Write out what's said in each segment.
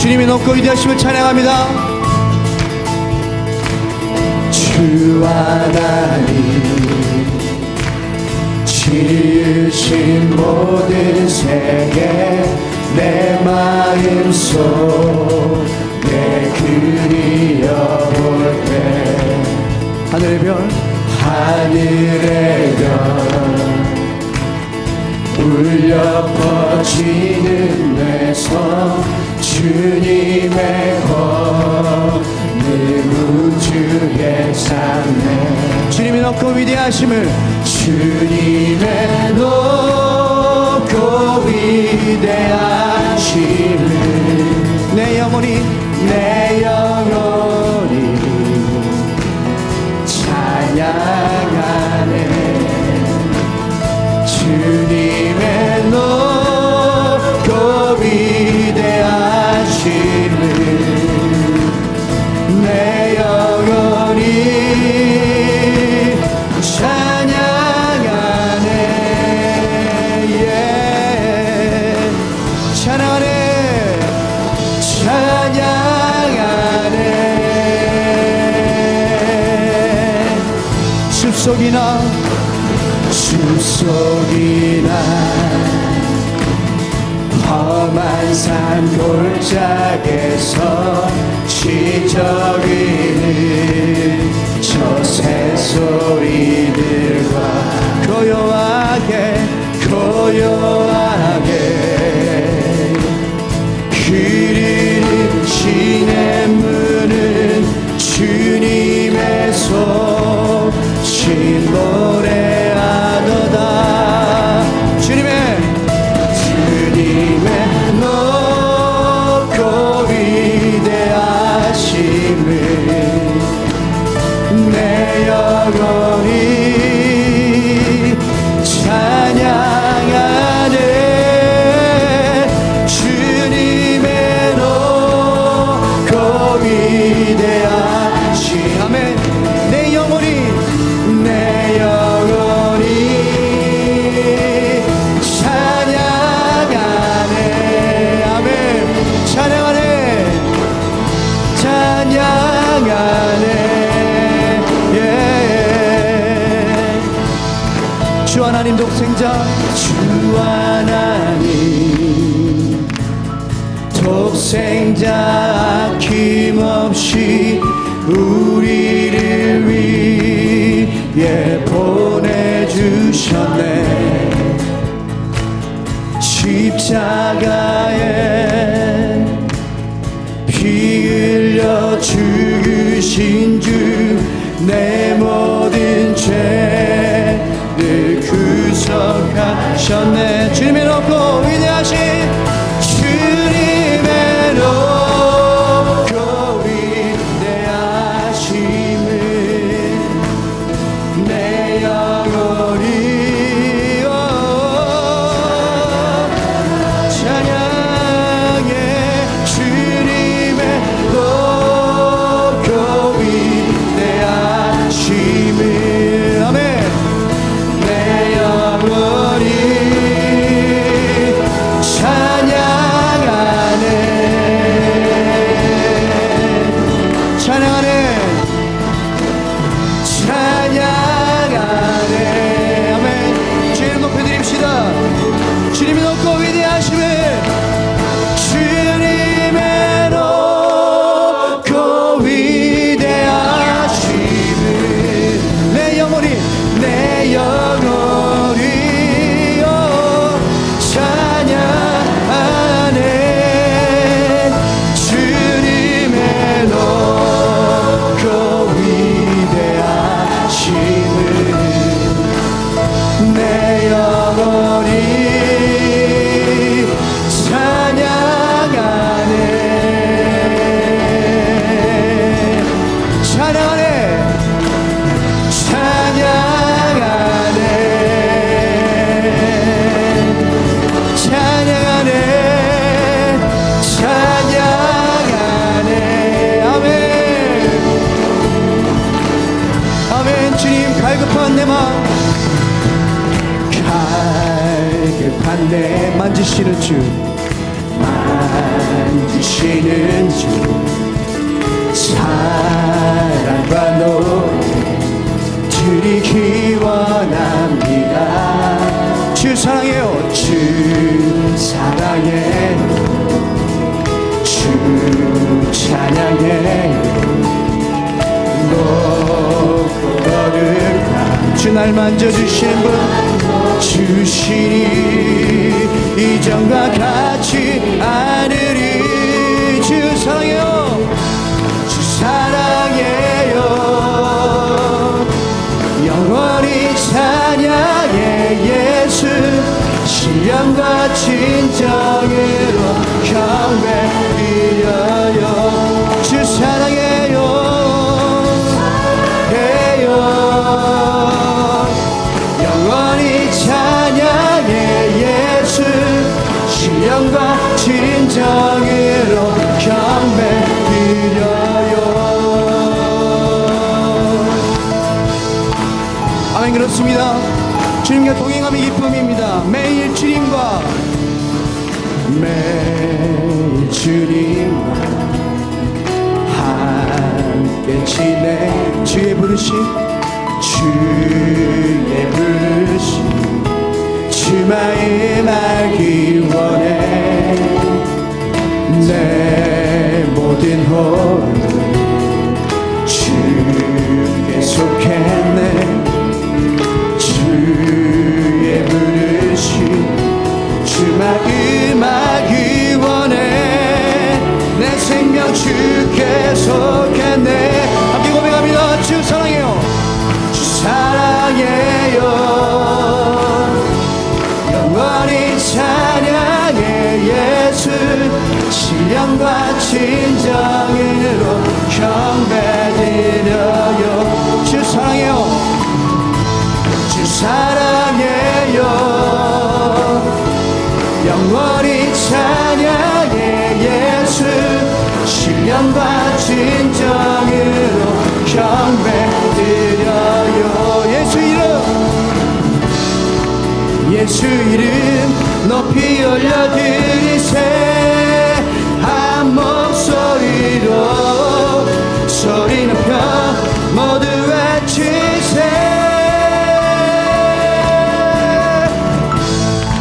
주님이 높고 위대하심을 찬양합니다. 주 하나님 지으신 모든 세계 내 마음속에 그리어볼 때 하늘의 별 울려 퍼지는 내 손 주님의 권능 우주에 삼네 주님의 높고 위대하심을 주님의 높고 위대하심을 내 영혼이 찬양하네 주님의 높고 위대하심을 내 영혼이 찬양하네 숲속이나 험한 산 골짜기에서 지저귀는 저 새소리들과 고요하게 흐르는 시냇물은 주님의 소식 노래하도다 주님의 높고 위대하심을 내 영혼이 찬양하네 주님의 높고 위대하심 아멘 내 영혼이 찬양하네 아멘 찬양하네 주 하나님 독생자 주 하나님 독생자 아낌없이 우리를 위해 보내주셨네 십자가에 피 흘려 죽으신 주 내 모든 죄를 구속하셨네 주님의 높고 위대하신 주님의 높고 위대하심을 내 영혼이 찬양해 주님의 높고 위대하심을 아멘 내 영혼이 찬양하네 아멘 주님 높여드립시다 주님이 높고 위대하심을 주님의 높고 위대하심을 내 영혼이 찬양하네 주님의 높고 위대하심을 내 영혼이 찬양하네 아멘 주님 갈급한 내 마음 갈급한 내 만지시는 주 만지시는 주 사랑과 노래 드리기 원합니다. 주 사랑해요. 주 사랑해요. 주 찬양해요. 높고 거룩한 주 날 만져주시는 분 주시니 이전과 같이 않으리. 주 사랑해요. 주 사랑해요. 영원히 찬양해 예수. 신령과 진정으로 경배 드려요. 주 사랑해요. 영원히 찬양해 예수. 신령과 진정으로 경배 드려요. 아멘. 그렇습니다. 주님과 동행함이 기쁨입니다. 매일 주님과 함께 지내. 주의 부르심 주 마음 알기 원해. 내 모든 호흡 주께 속했네. 주의 부르심 주 마음 알기 원해. 내 생명 주께 속했네. 함께 고백합니다. 주 사랑해요. 주 사랑해요. 영원히 찬양해 예수. 신령과 진정으로 경배드려요. 주 사랑해요. 주 사랑해요. 영원히 찬양해 예수. 신령과 진정으로 경배드려요. 예수 이름 예수 이름 높이 올려드리세. 한 목소리로 소리 높여 모두 외치세.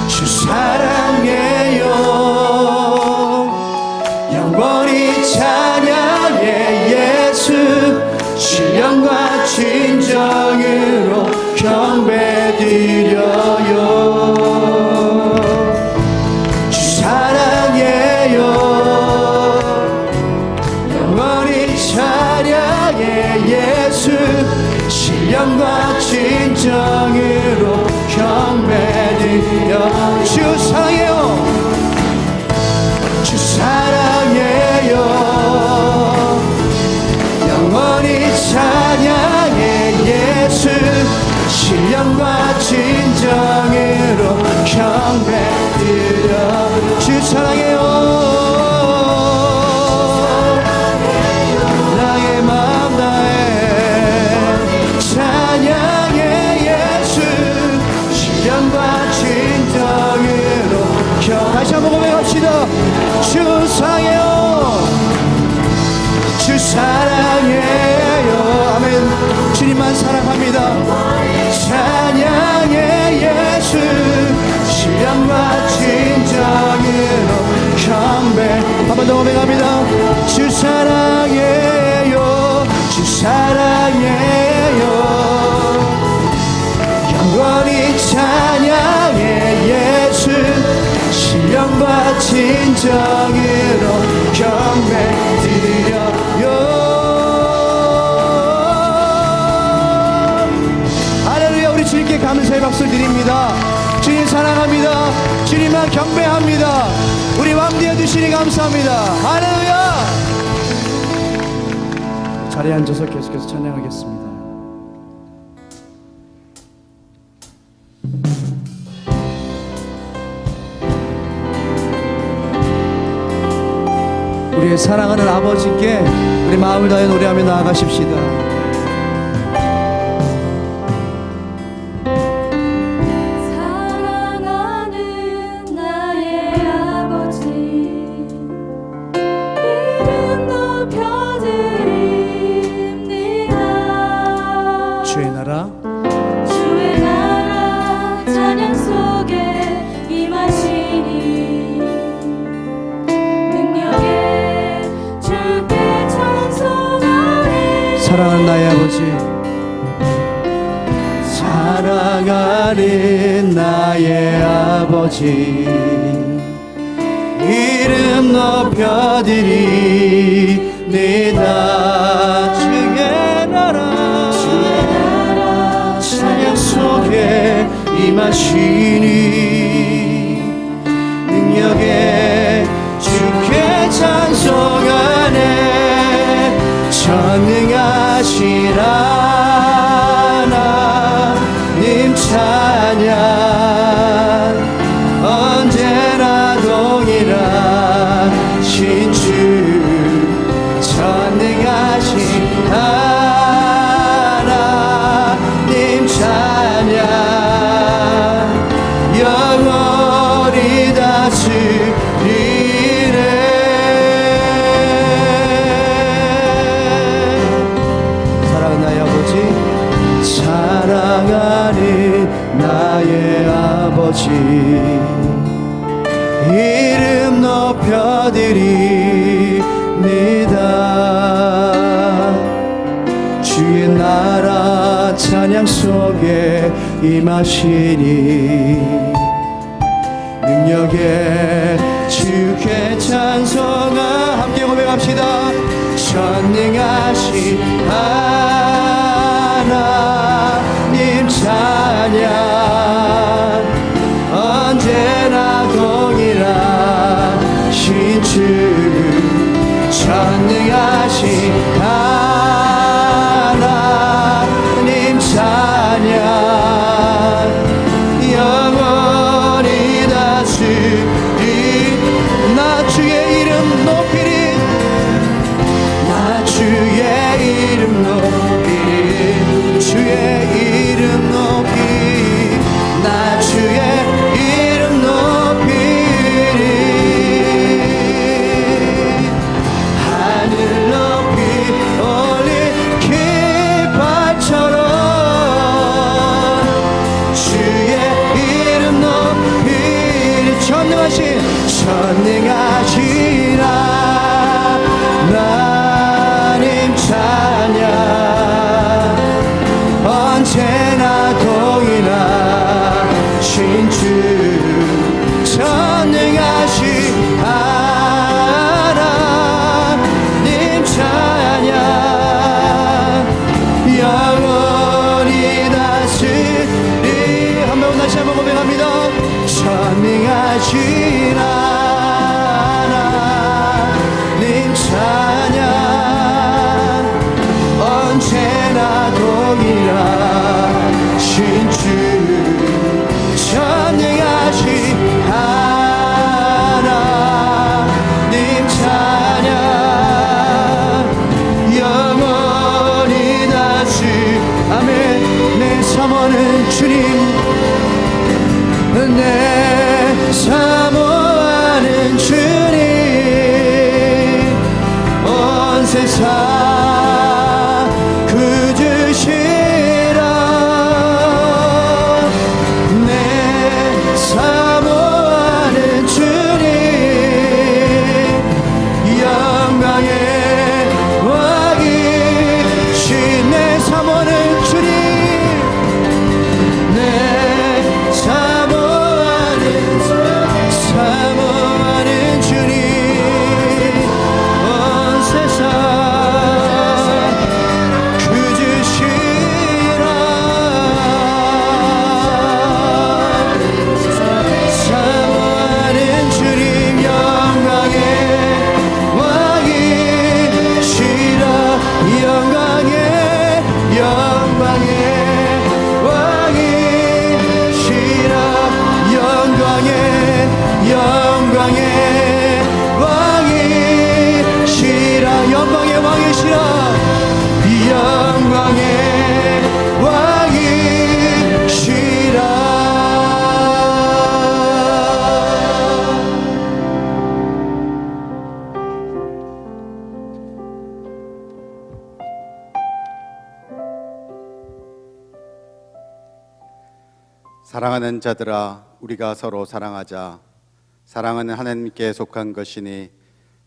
주 사랑해요. 영원히 찬양해 예수. 신령과 진정으로 경배드려요. 주 사랑해요. 영원히 찬양해 예수. 신령과 진정으로 경배드려. 주 사랑해요. 주 사랑해요. 영원히 찬양해 예수. 신령과 진정으로 경배드려. 주 사랑해요. 나의 마음 다해 찬양해 예수. 신령과 진정으로 다시 한번 고백합시다. 주 사랑해요. 주 사랑해요. 아멘. 주님만 사랑합니다. 찬양해 예수. 신령과 진정으로 경배. 한 번 더 고백합니다. 주 사랑해요. 주 사랑해요. 영원히 찬양해 예수. 신령과 진정으로 경배드려요. 할렐루야. 우리 주님께 감사의 박수 드립니다. 주님 사랑합니다. 주님만 경배합니다. 우리 왕되어 주시니 감사합니다. 할렐루야. 자리에 앉아서 계속해서 찬양하겠습니다. 우리의 사랑하는 아버지께 우리 마음을 다해 노래하며 나아가십시다. 사랑하는 나의 아버지 사랑하는 나의 아버지, 사랑하는 나의 아버지, 이름 높여드리니다. 주의 나라 찬양 속에 임하시니 능력에 주께 찬송하네. 전능하시라 하나님 찬양 언제나 동일하신 주 전능하신 하나님 찬양 영원히 다스리네. 사랑하는 나의 아버지, 사랑하는 나의 아버지, 이름 높여드립니다. 주의 나라 찬양 속에 임하시니 능력에 주께 찬송하. 함께 고백합시다. 전능하신 하나님 찬양 언제나 동일하신 주 전능하신 하나님 찬양 영원히 다스리. 나 주의 이름 높이리, 나 주의 이름 높이리, 주의 이름 높이리, 나 주의 이름 높이리. 하늘 높이 올린 깃발처럼 주의 이름 높이리. 전능하신 하나님 찬양 언제나 동일하신 주 전능하신 하나님 찬양 영원히 다스리. 한번 다시 한번 고백합니다. 전능하신 하나님 찬양 언제나 동일하신 주 전능하신 하나님 찬양 영원히 다스리. 아멘. 내 사모하는 주님, 내 사모하는 주님, 온 세상 구주시라. 내 사모하는 주님, 영광의 왕이신 내 사모하는 주님, 내 사모하는 주님, 온 세상 구주시라. 사모하는 주님, 영광의 왕이시라. 영광의 왕이시라. 영광의 왕이시라. 영광의 왕이시라. 영광의 왕이시라. 사랑하는 자들아, 우리가 서로 사랑하자. 사랑은 하나님께 속한 것이니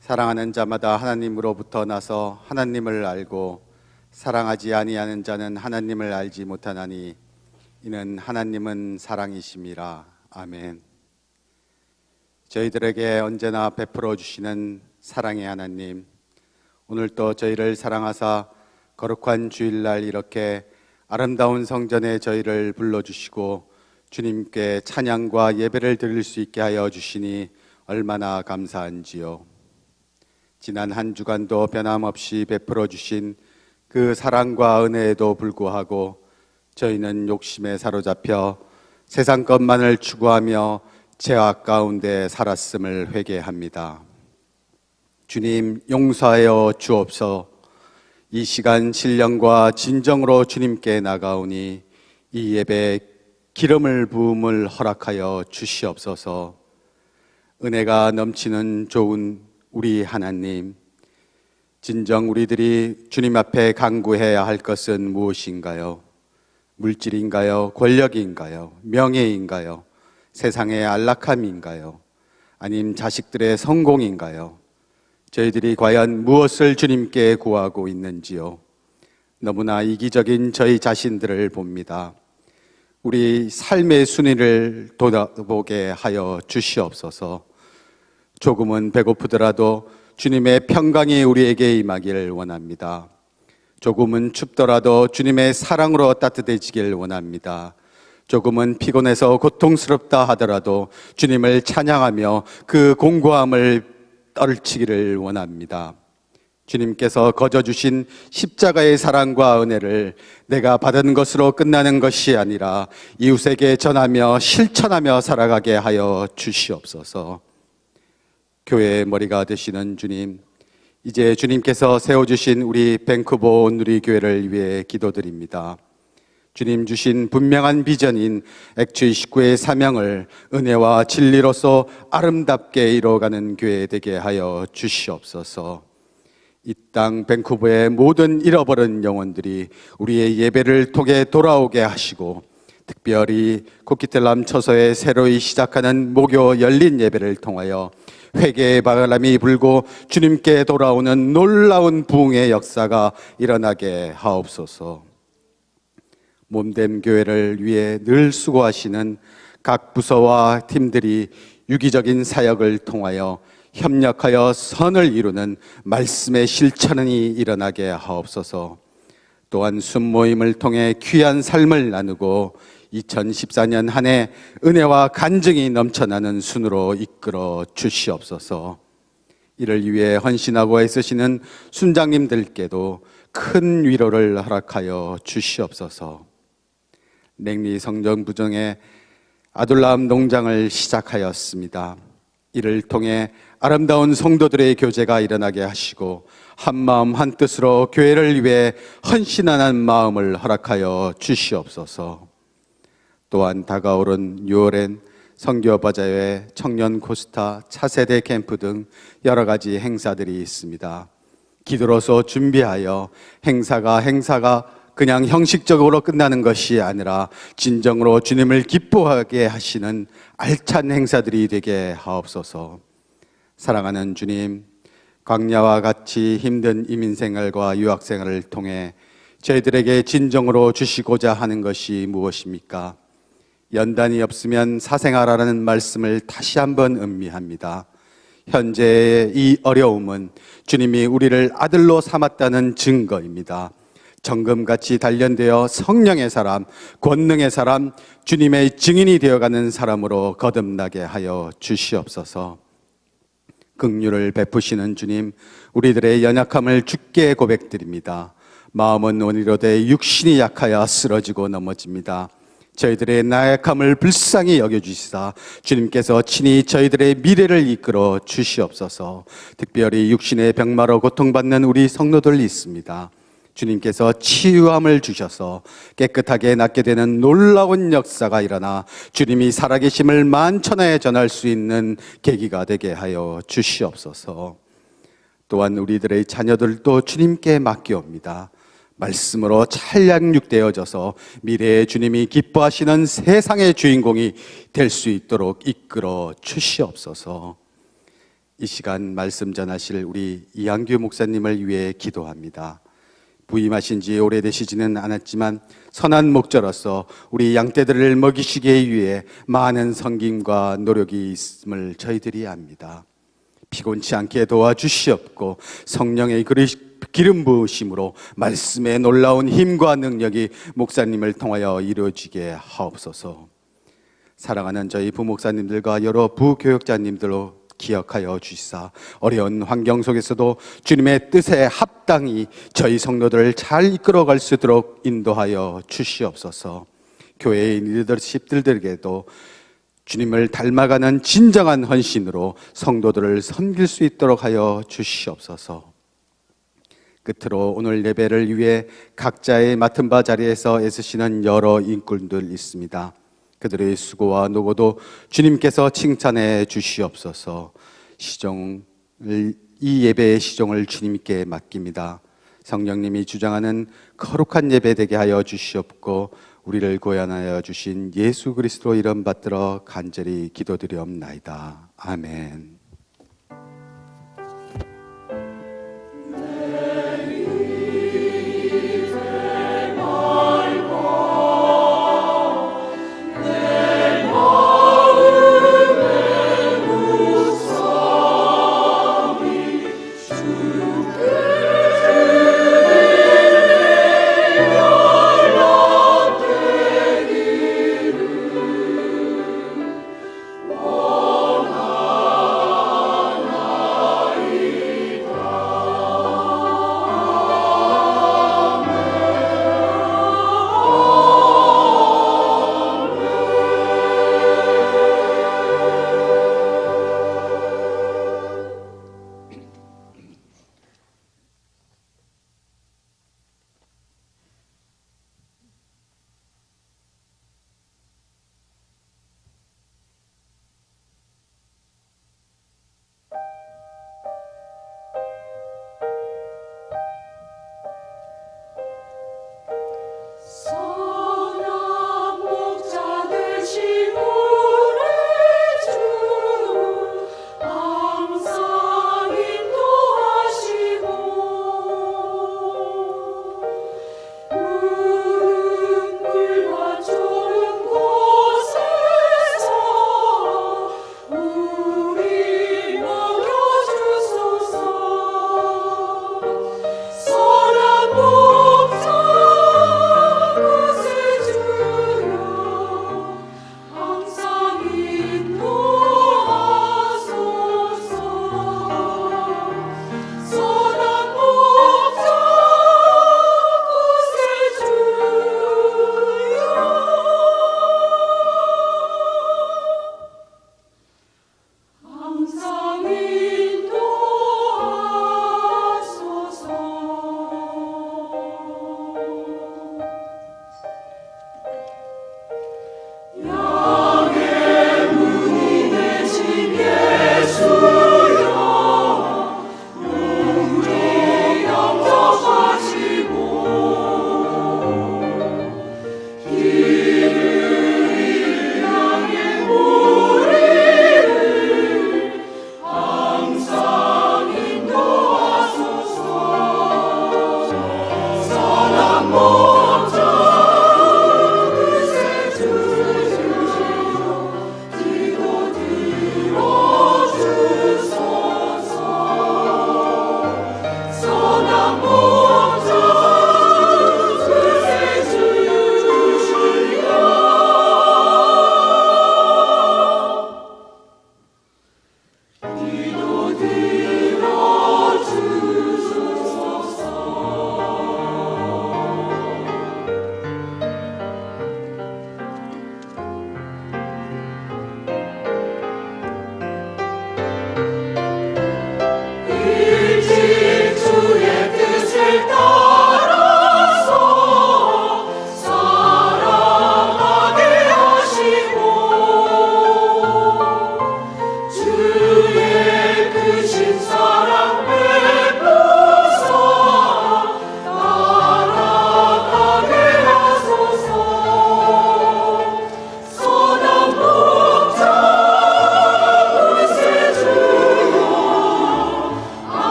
사랑하는 자마다 하나님으로부터 나서 하나님을 알고 사랑하지 아니하는 자는 하나님을 알지 못하나니 이는 하나님은 사랑이심이라. 아멘. 저희들에게 언제나 베풀어 주시는 사랑의 하나님, 오늘도 저희를 사랑하사 거룩한 주일날 이렇게 아름다운 성전에 저희를 불러주시고 주님께 찬양과 예배를 드릴 수 있게 하여 주시니 얼마나 감사한지요. 지난 한 주간도 변함없이 베풀어 주신 그 사랑과 은혜에도 불구하고 저희는 욕심에 사로잡혀 세상 것만을 추구하며 죄악 가운데 살았음을 회개합니다. 주님, 용서하여 주옵소서. 이 시간 신령과 진정으로 주님께 나가오니 이 예배에 기름을 부음을 허락하여 주시옵소서. 은혜가 넘치는 좋은 우리 하나님, 진정 우리들이 주님 앞에 간구해야 할 것은 무엇인가요? 물질인가요? 권력인가요? 명예인가요? 세상의 안락함인가요? 아님 자식들의 성공인가요? 저희들이 과연 무엇을 주님께 구하고 있는지요? 너무나 이기적인 저희 자신들을 봅니다. 우리 삶의 순위를 돌아보게 하여 주시옵소서. 조금은 배고프더라도 주님의 평강이 우리에게 임하기를 원합니다. 조금은 춥더라도 주님의 사랑으로 따뜻해지길 원합니다. 조금은 피곤해서 고통스럽다 하더라도 주님을 찬양하며 그 공고함을 떨치기를 원합니다. 주님께서 거저주신 십자가의 사랑과 은혜를 내가 받은 것으로 끝나는 것이 아니라 이웃에게 전하며 실천하며 살아가게 하여 주시옵소서. 교회의 머리가 되시는 주님, 이제 주님께서 세워주신 우리 밴쿠버 온누리교회를 위해 기도드립니다. 주님 주신 분명한 비전인 액추29의 사명을 은혜와 진리로서 아름답게 이루어가는 교회 되게 하여 주시옵소서. 이 땅 밴쿠버의 모든 잃어버린 영혼들이 우리의 예배를 통해 돌아오게 하시고, 특별히 코키텔람 처소에 새로이 시작하는 목요 열린 예배를 통하여 회개의 바람이 불고 주님께 돌아오는 놀라운 부흥의 역사가 일어나게 하옵소서. 몸된 교회를 위해 늘 수고하시는 각 부서와 팀들이 유기적인 사역을 통하여 협력하여 선을 이루는 말씀의 실천이 일어나게 하옵소서. 또한 순모임을 통해 귀한 삶을 나누고 2014년 한 해 은혜와 간증이 넘쳐나는 순으로 이끌어 주시옵소서. 이를 위해 헌신하고 애쓰시는 순장님들께도 큰 위로를 허락하여 주시옵소서. 랭리 성전부정에 아둘람 농장을 시작하였습니다. 이를 통해 아름다운 성도들의 교제가 일어나게 하시고 한마음 한뜻으로 교회를 위해 헌신하는 마음을 허락하여 주시옵소서. 또한 다가오는 6월엔 선교바자회, 청년 코스타, 차세대 캠프 등 여러 가지 행사들이 있습니다. 기도로서 준비하여 행사가 그냥 형식적으로 끝나는 것이 아니라 진정으로 주님을 기뻐하게 하시는 알찬 행사들이 되게 하옵소서. 사랑하는 주님, 광야와 같이 힘든 이민생활과 유학생활을 통해 저희들에게 진정으로 주시고자 하는 것이 무엇입니까? 연단이 없으면 사생아라는 말씀을 다시 한번 음미합니다. 현재의 이 어려움은 주님이 우리를 아들로 삼았다는 증거입니다. 정금같이 단련되어 성령의 사람, 권능의 사람, 주님의 증인이 되어가는 사람으로 거듭나게 하여 주시옵소서. 긍휼을 베푸시는 주님, 우리들의 연약함을 주께 고백드립니다. 마음은 온이로되 육신이 약하여 쓰러지고 넘어집니다. 저희들의 나약함을 불쌍히 여겨주시사 주님께서 친히 저희들의 미래를 이끌어 주시옵소서. 특별히 육신의 병마로 고통받는 우리 성도들 있습니다. 주님께서 치유함을 주셔서 깨끗하게 낫게 되는 놀라운 역사가 일어나 주님이 살아계심을 만천하에 전할 수 있는 계기가 되게 하여 주시옵소서. 또한 우리들의 자녀들도 주님께 맡기옵니다. 말씀으로 잘 양육되어져서 미래의 주님이 기뻐하시는 세상의 주인공이 될 수 있도록 이끌어 주시옵소서. 이 시간 말씀 전하실 우리 이양규 목사님을 위해 기도합니다. 부임하신 지 오래되시지는 않았지만 선한 목자로서 우리 양떼들을 먹이시기 위해 많은 섬김과 노력이 있음을 저희들이 압니다. 피곤치 않게 도와주시옵고 성령의 기름 부으심으로 말씀의 놀라운 힘과 능력이 목사님을 통하여 이루어지게 하옵소서. 사랑하는 저희 부목사님들과 여러 부교역자님들로 기억하여 주시사 어려운 환경 속에서도 주님의 뜻에 합당히 저희 성도들을 잘 이끌어갈 수 있도록 인도하여 주시옵소서. 교회의 리더십들에게도 주님을 닮아가는 진정한 헌신으로 성도들을 섬길 수 있도록 하여 주시옵소서. 끝으로 오늘 예배를 위해 각자의 맡은 바 자리에서 애쓰시는 여러 인꾼들 있습니다. 그들의 수고와 노고도 주님께서 칭찬해 주시옵소서. 이 예배의 시종을 주님께 맡깁니다. 성령님이 주장하는 거룩한 예배 되게 하여 주시옵고 우리를 구원하여 주신 예수 그리스도 이름 받들어 간절히 기도드리옵나이다. 아멘.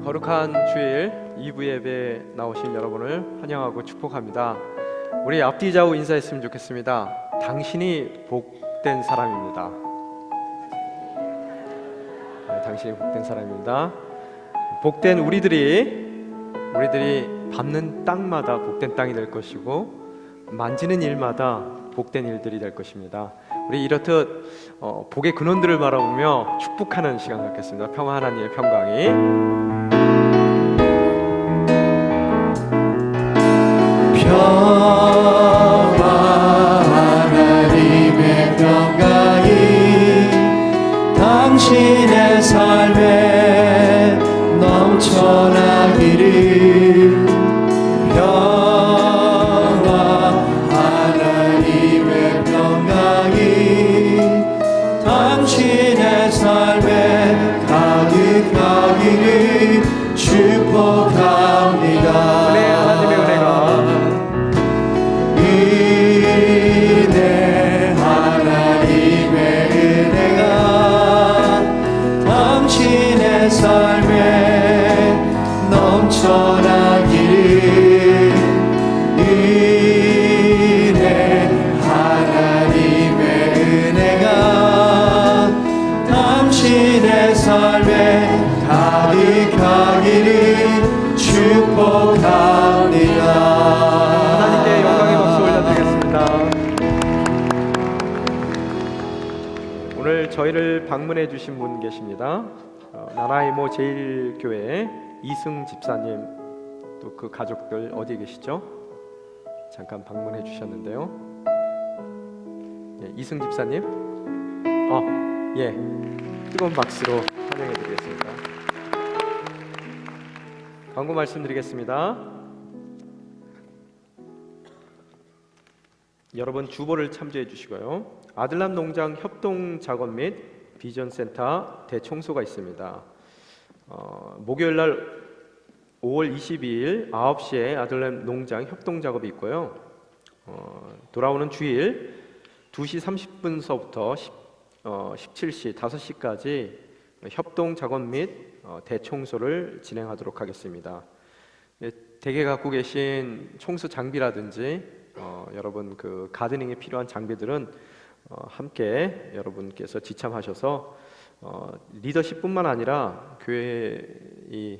거룩한 주일 2부 예배에 나오신 여러분을 환영하고 축복합니다. 우리 앞뒤 좌우 인사했으면 좋겠습니다. 당신이 복된 사람입니다. 네, 당신이 복된 사람입니다. 복된 우리들이 밟는 땅마다 복된 땅이 될 것이고 만지는 일마다 복된 일들이 될 것입니다. 우리 이렇듯 복의 근원들을 바라보며 축복하는 시간 갖겠습니다. 평화 하나님의 평강이 평화 하나님의 평강이 당신의 삶에 넘쳐나기를. 평화 하나님의 평강이 당신의 삶에 가득하기를 축복합니다. 은혜 하나님의 은혜가 은혜 하나님의 은혜가 당신의 삶에 넘쳐나기를. 은혜 하나님의 은혜가 당신의 삶에 가득하기를 축복합니다. 하나님께 영광의 박수 올려드리겠습니다. 오늘 저희를 방문해 주신 분 계십니다. 나나이모 제일교회 이승 집사님, 또 그 가족들 어디 계시죠? 잠깐 방문해 주셨는데요. 예, 이승 집사님, 예, 뜨거운 박수로 환영해 드리겠습니다. 광고 말씀드리겠습니다. 여러분 주보를 참조해 주시고요. 아들람 농장 협동 작업 및 비전센터 대청소가 있습니다. 목요일 날 5월 22일 9시에 아들람 농장 협동 작업이 있고요. 돌아오는 주일 2시 30분서부터 17시 5시까지 협동 작업 및 대청소를 진행하도록 하겠습니다. 댁에 갖고 계신 청소 장비라든지 여러분 그 가드닝에 필요한 장비들은 함께 여러분께서 지참하셔서 리더십뿐만 아니라 교회 이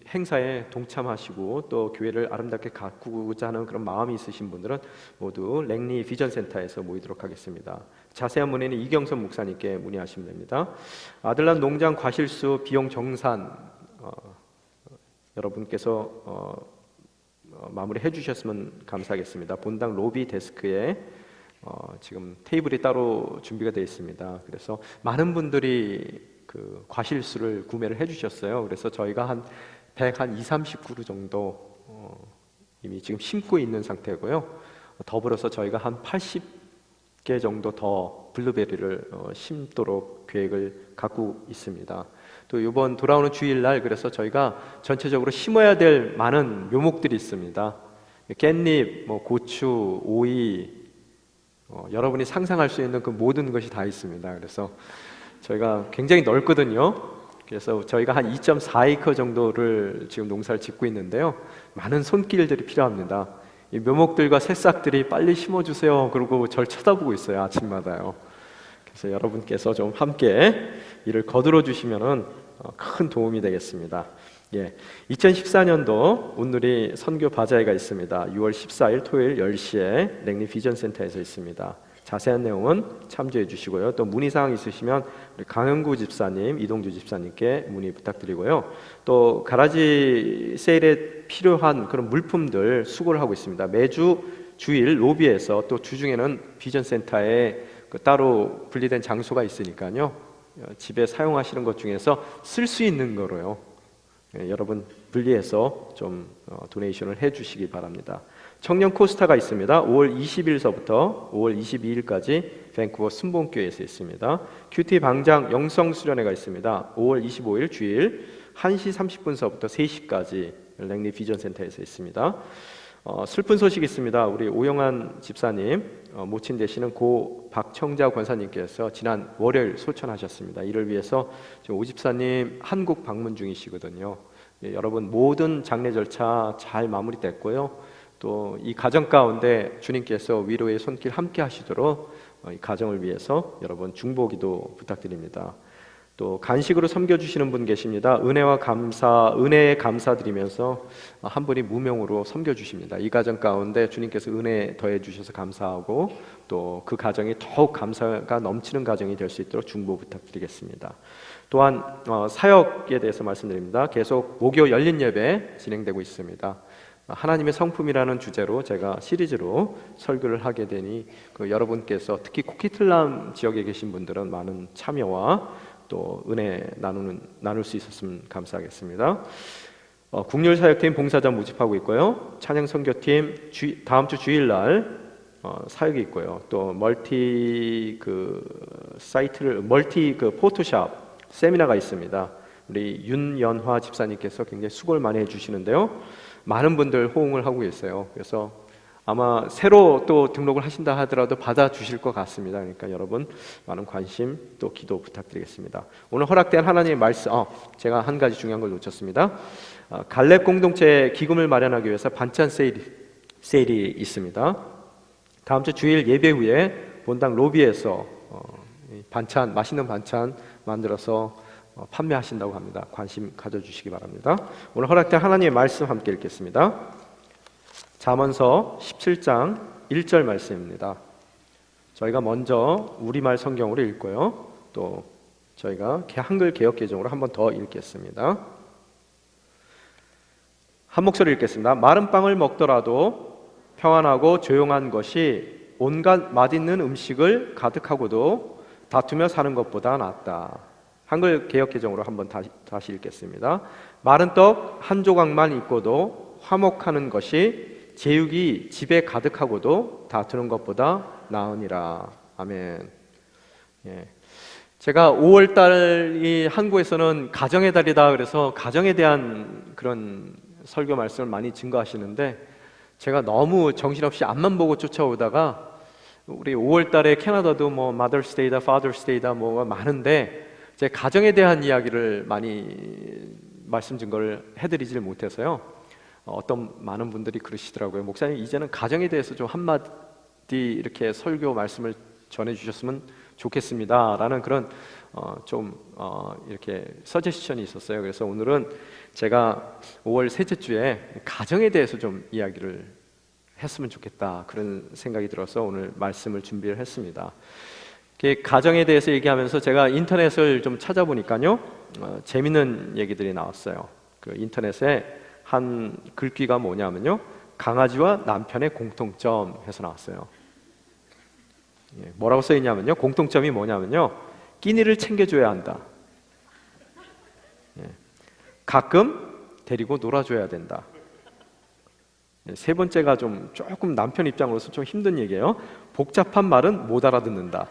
행사에 동참하시고 또 교회를 아름답게 가꾸고자 하는 그런 마음이 있으신 분들은 모두 랭리 비전센터에서 모이도록 하겠습니다. 자세한 문의는 이경선 목사님께 문의하시면 됩니다. 아들람 농장 과실수 비용 정산 여러분께서 마무리해 주셨으면 감사하겠습니다. 본당 로비 데스크에 지금 테이블이 따로 준비가 되어 있습니다. 그래서 많은 분들이 그 과실수를 구매를 해주셨어요. 그래서 저희가 한 120-30그루 정도 이미 지금 심고 있는 상태고요. 더불어서 저희가 한 80개 정도 더 블루베리를 심도록 계획을 갖고 있습니다. 또 이번 돌아오는 주일날 그래서 저희가 전체적으로 심어야 될 많은 묘목들이 있습니다. 깻잎, 고추, 오이, 여러분이 상상할 수 있는 그 모든 것이 다 있습니다. 그래서 저희가 굉장히 넓거든요. 그래서 저희가 한 2.4에이커 정도를 지금 농사를 짓고 있는데요. 많은 손길들이 필요합니다. 이 묘목들과 새싹들이 빨리 심어주세요. 그러고 저를 쳐다보고 있어요. 아침마다요. 그래서 여러분께서 좀 함께 이를 거들어 주시면은 큰 도움이 되겠습니다. 예, 2014년도 온누리 선교 바자회가 있습니다. 6월 14일 토요일 10시에 랭리 비전센터에서 있습니다. 자세한 내용은 참조해 주시고요. 또 문의사항 있으시면 우리 강영구 집사님, 이동주 집사님께 문의 부탁드리고요. 또 가라지 세일에 필요한 그런 물품들 수거를 하고 있습니다. 매주 주일 로비에서 또 주중에는 비전센터에 그 따로 분리된 장소가 있으니까요. 집에 사용하시는 것 중에서 쓸 수 있는 거로요. 여러분 분리해서 좀 도네이션을 해주시기 바랍니다. 청년 코스타가 있습니다. 5월 20일서부터 5월 22일까지 밴쿠버 순복교회에서 있습니다. 큐티 방장 영성 수련회가 있습니다. 5월 25일 주일 1시 30분서부터 3시까지 랭리 비전센터에서 있습니다. 슬픈 소식이 있습니다. 우리 오영환 집사님 모친 되시는 고 박청자 권사님께서 지난 월요일 소천하셨습니다. 이를 위해서 지금 오 집사님 한국 방문 중이시거든요. 예, 여러분 모든 장례 절차 잘 마무리됐고요. 또 이 가정 가운데 주님께서 위로의 손길 함께 하시도록 이 가정을 위해서 여러분 중보기도 부탁드립니다. 또 간식으로 섬겨주시는 분 계십니다. 은혜에 감사드리면서 한 분이 무명으로 섬겨주십니다. 이 가정 가운데 주님께서 은혜 더해 주셔서 감사하고 또 그 가정이 더욱 감사가 넘치는 가정이 될 수 있도록 중보 부탁드리겠습니다. 또한 사역에 대해서 말씀드립니다. 계속 목요 열린 예배 진행되고 있습니다. 하나님의 성품이라는 주제로 제가 시리즈로 설교를 하게 되니 여러분께서 특히 쿠키틀람 지역에 계신 분들은 많은 참여와 또 은혜 나눌 수 있었으면 감사하겠습니다. 국률사역팀 봉사자 모집하고 있고요. 찬양선교팀 다음 주 주일날 사역이 있고요. 또 멀티 포토샵 세미나가 있습니다. 우리 윤연화 집사님께서 굉장히 수고를 많이 해주시는데요. 많은 분들 호응을 하고 있어요. 그래서 아마 새로 또 등록을 하신다 하더라도 받아주실 것 같습니다. 그러니까 여러분 많은 관심 또 기도 부탁드리겠습니다. 오늘 허락된 하나님의 말씀, 제가 한 가지 중요한 걸 놓쳤습니다. 갈렙 공동체 기금을 마련하기 위해서 반찬 세일이 있습니다. 다음 주 주일 예배 후에 본당 로비에서 맛있는 반찬 만들어서 판매하신다고 합니다. 관심 가져주시기 바랍니다. 오늘 허락된 하나님의 말씀 함께 읽겠습니다. 잠언서 17장 1절 말씀입니다. 저희가 먼저 우리말 성경으로 읽고요. 또 저희가 한글 개역 개정으로 한 번 더 읽겠습니다. 한 목소리 읽겠습니다. 마른 빵을 먹더라도 평안하고 조용한 것이 온갖 맛있는 음식을 가득하고도 다투며 사는 것보다 낫다. 한글 개역 개정으로 한번 다시 읽겠습니다. 마른 떡 한 조각만 있고도 화목하는 것이 제육이 집에 가득하고도 다투는 것보다 나으니라. 아멘. 예. 제가 5월달이 한국에서는 가정의 달이다 그래서 가정에 대한 그런 설교 말씀을 많이 증거하시는데 제가 너무 정신없이 앞만 보고 쫓아오다가 우리 5월달에 캐나다도 Mother's Day다, Father's Day다 뭐가 많은데 제 가정에 대한 이야기를 많이 말씀 증거를 해드리지를 못해서요. 어떤 많은 분들이 그러시더라고요. 목사님 이제는 가정에 대해서 좀 한마디 이렇게 설교 말씀을 전해주셨으면 좋겠습니다 라는 그런 이렇게 서제시션이 있었어요. 그래서 오늘은 제가 5월 셋째 주에 가정에 대해서 좀 이야기를 했으면 좋겠다 그런 생각이 들어서 오늘 말씀을 준비를 했습니다. 가정에 대해서 얘기하면서 제가 인터넷을 좀 찾아보니까요 재밌는 얘기들이 나왔어요. 그 인터넷에 한 글귀가 뭐냐면요 강아지와 남편의 공통점 해서 나왔어요. 뭐라고 써있냐면요 공통점이 뭐냐면요 끼니를 챙겨줘야 한다. 가끔 데리고 놀아줘야 된다. 세 번째가 조금 남편 입장으로서 좀 힘든 얘기예요. 복잡한 말은 못 알아듣는다.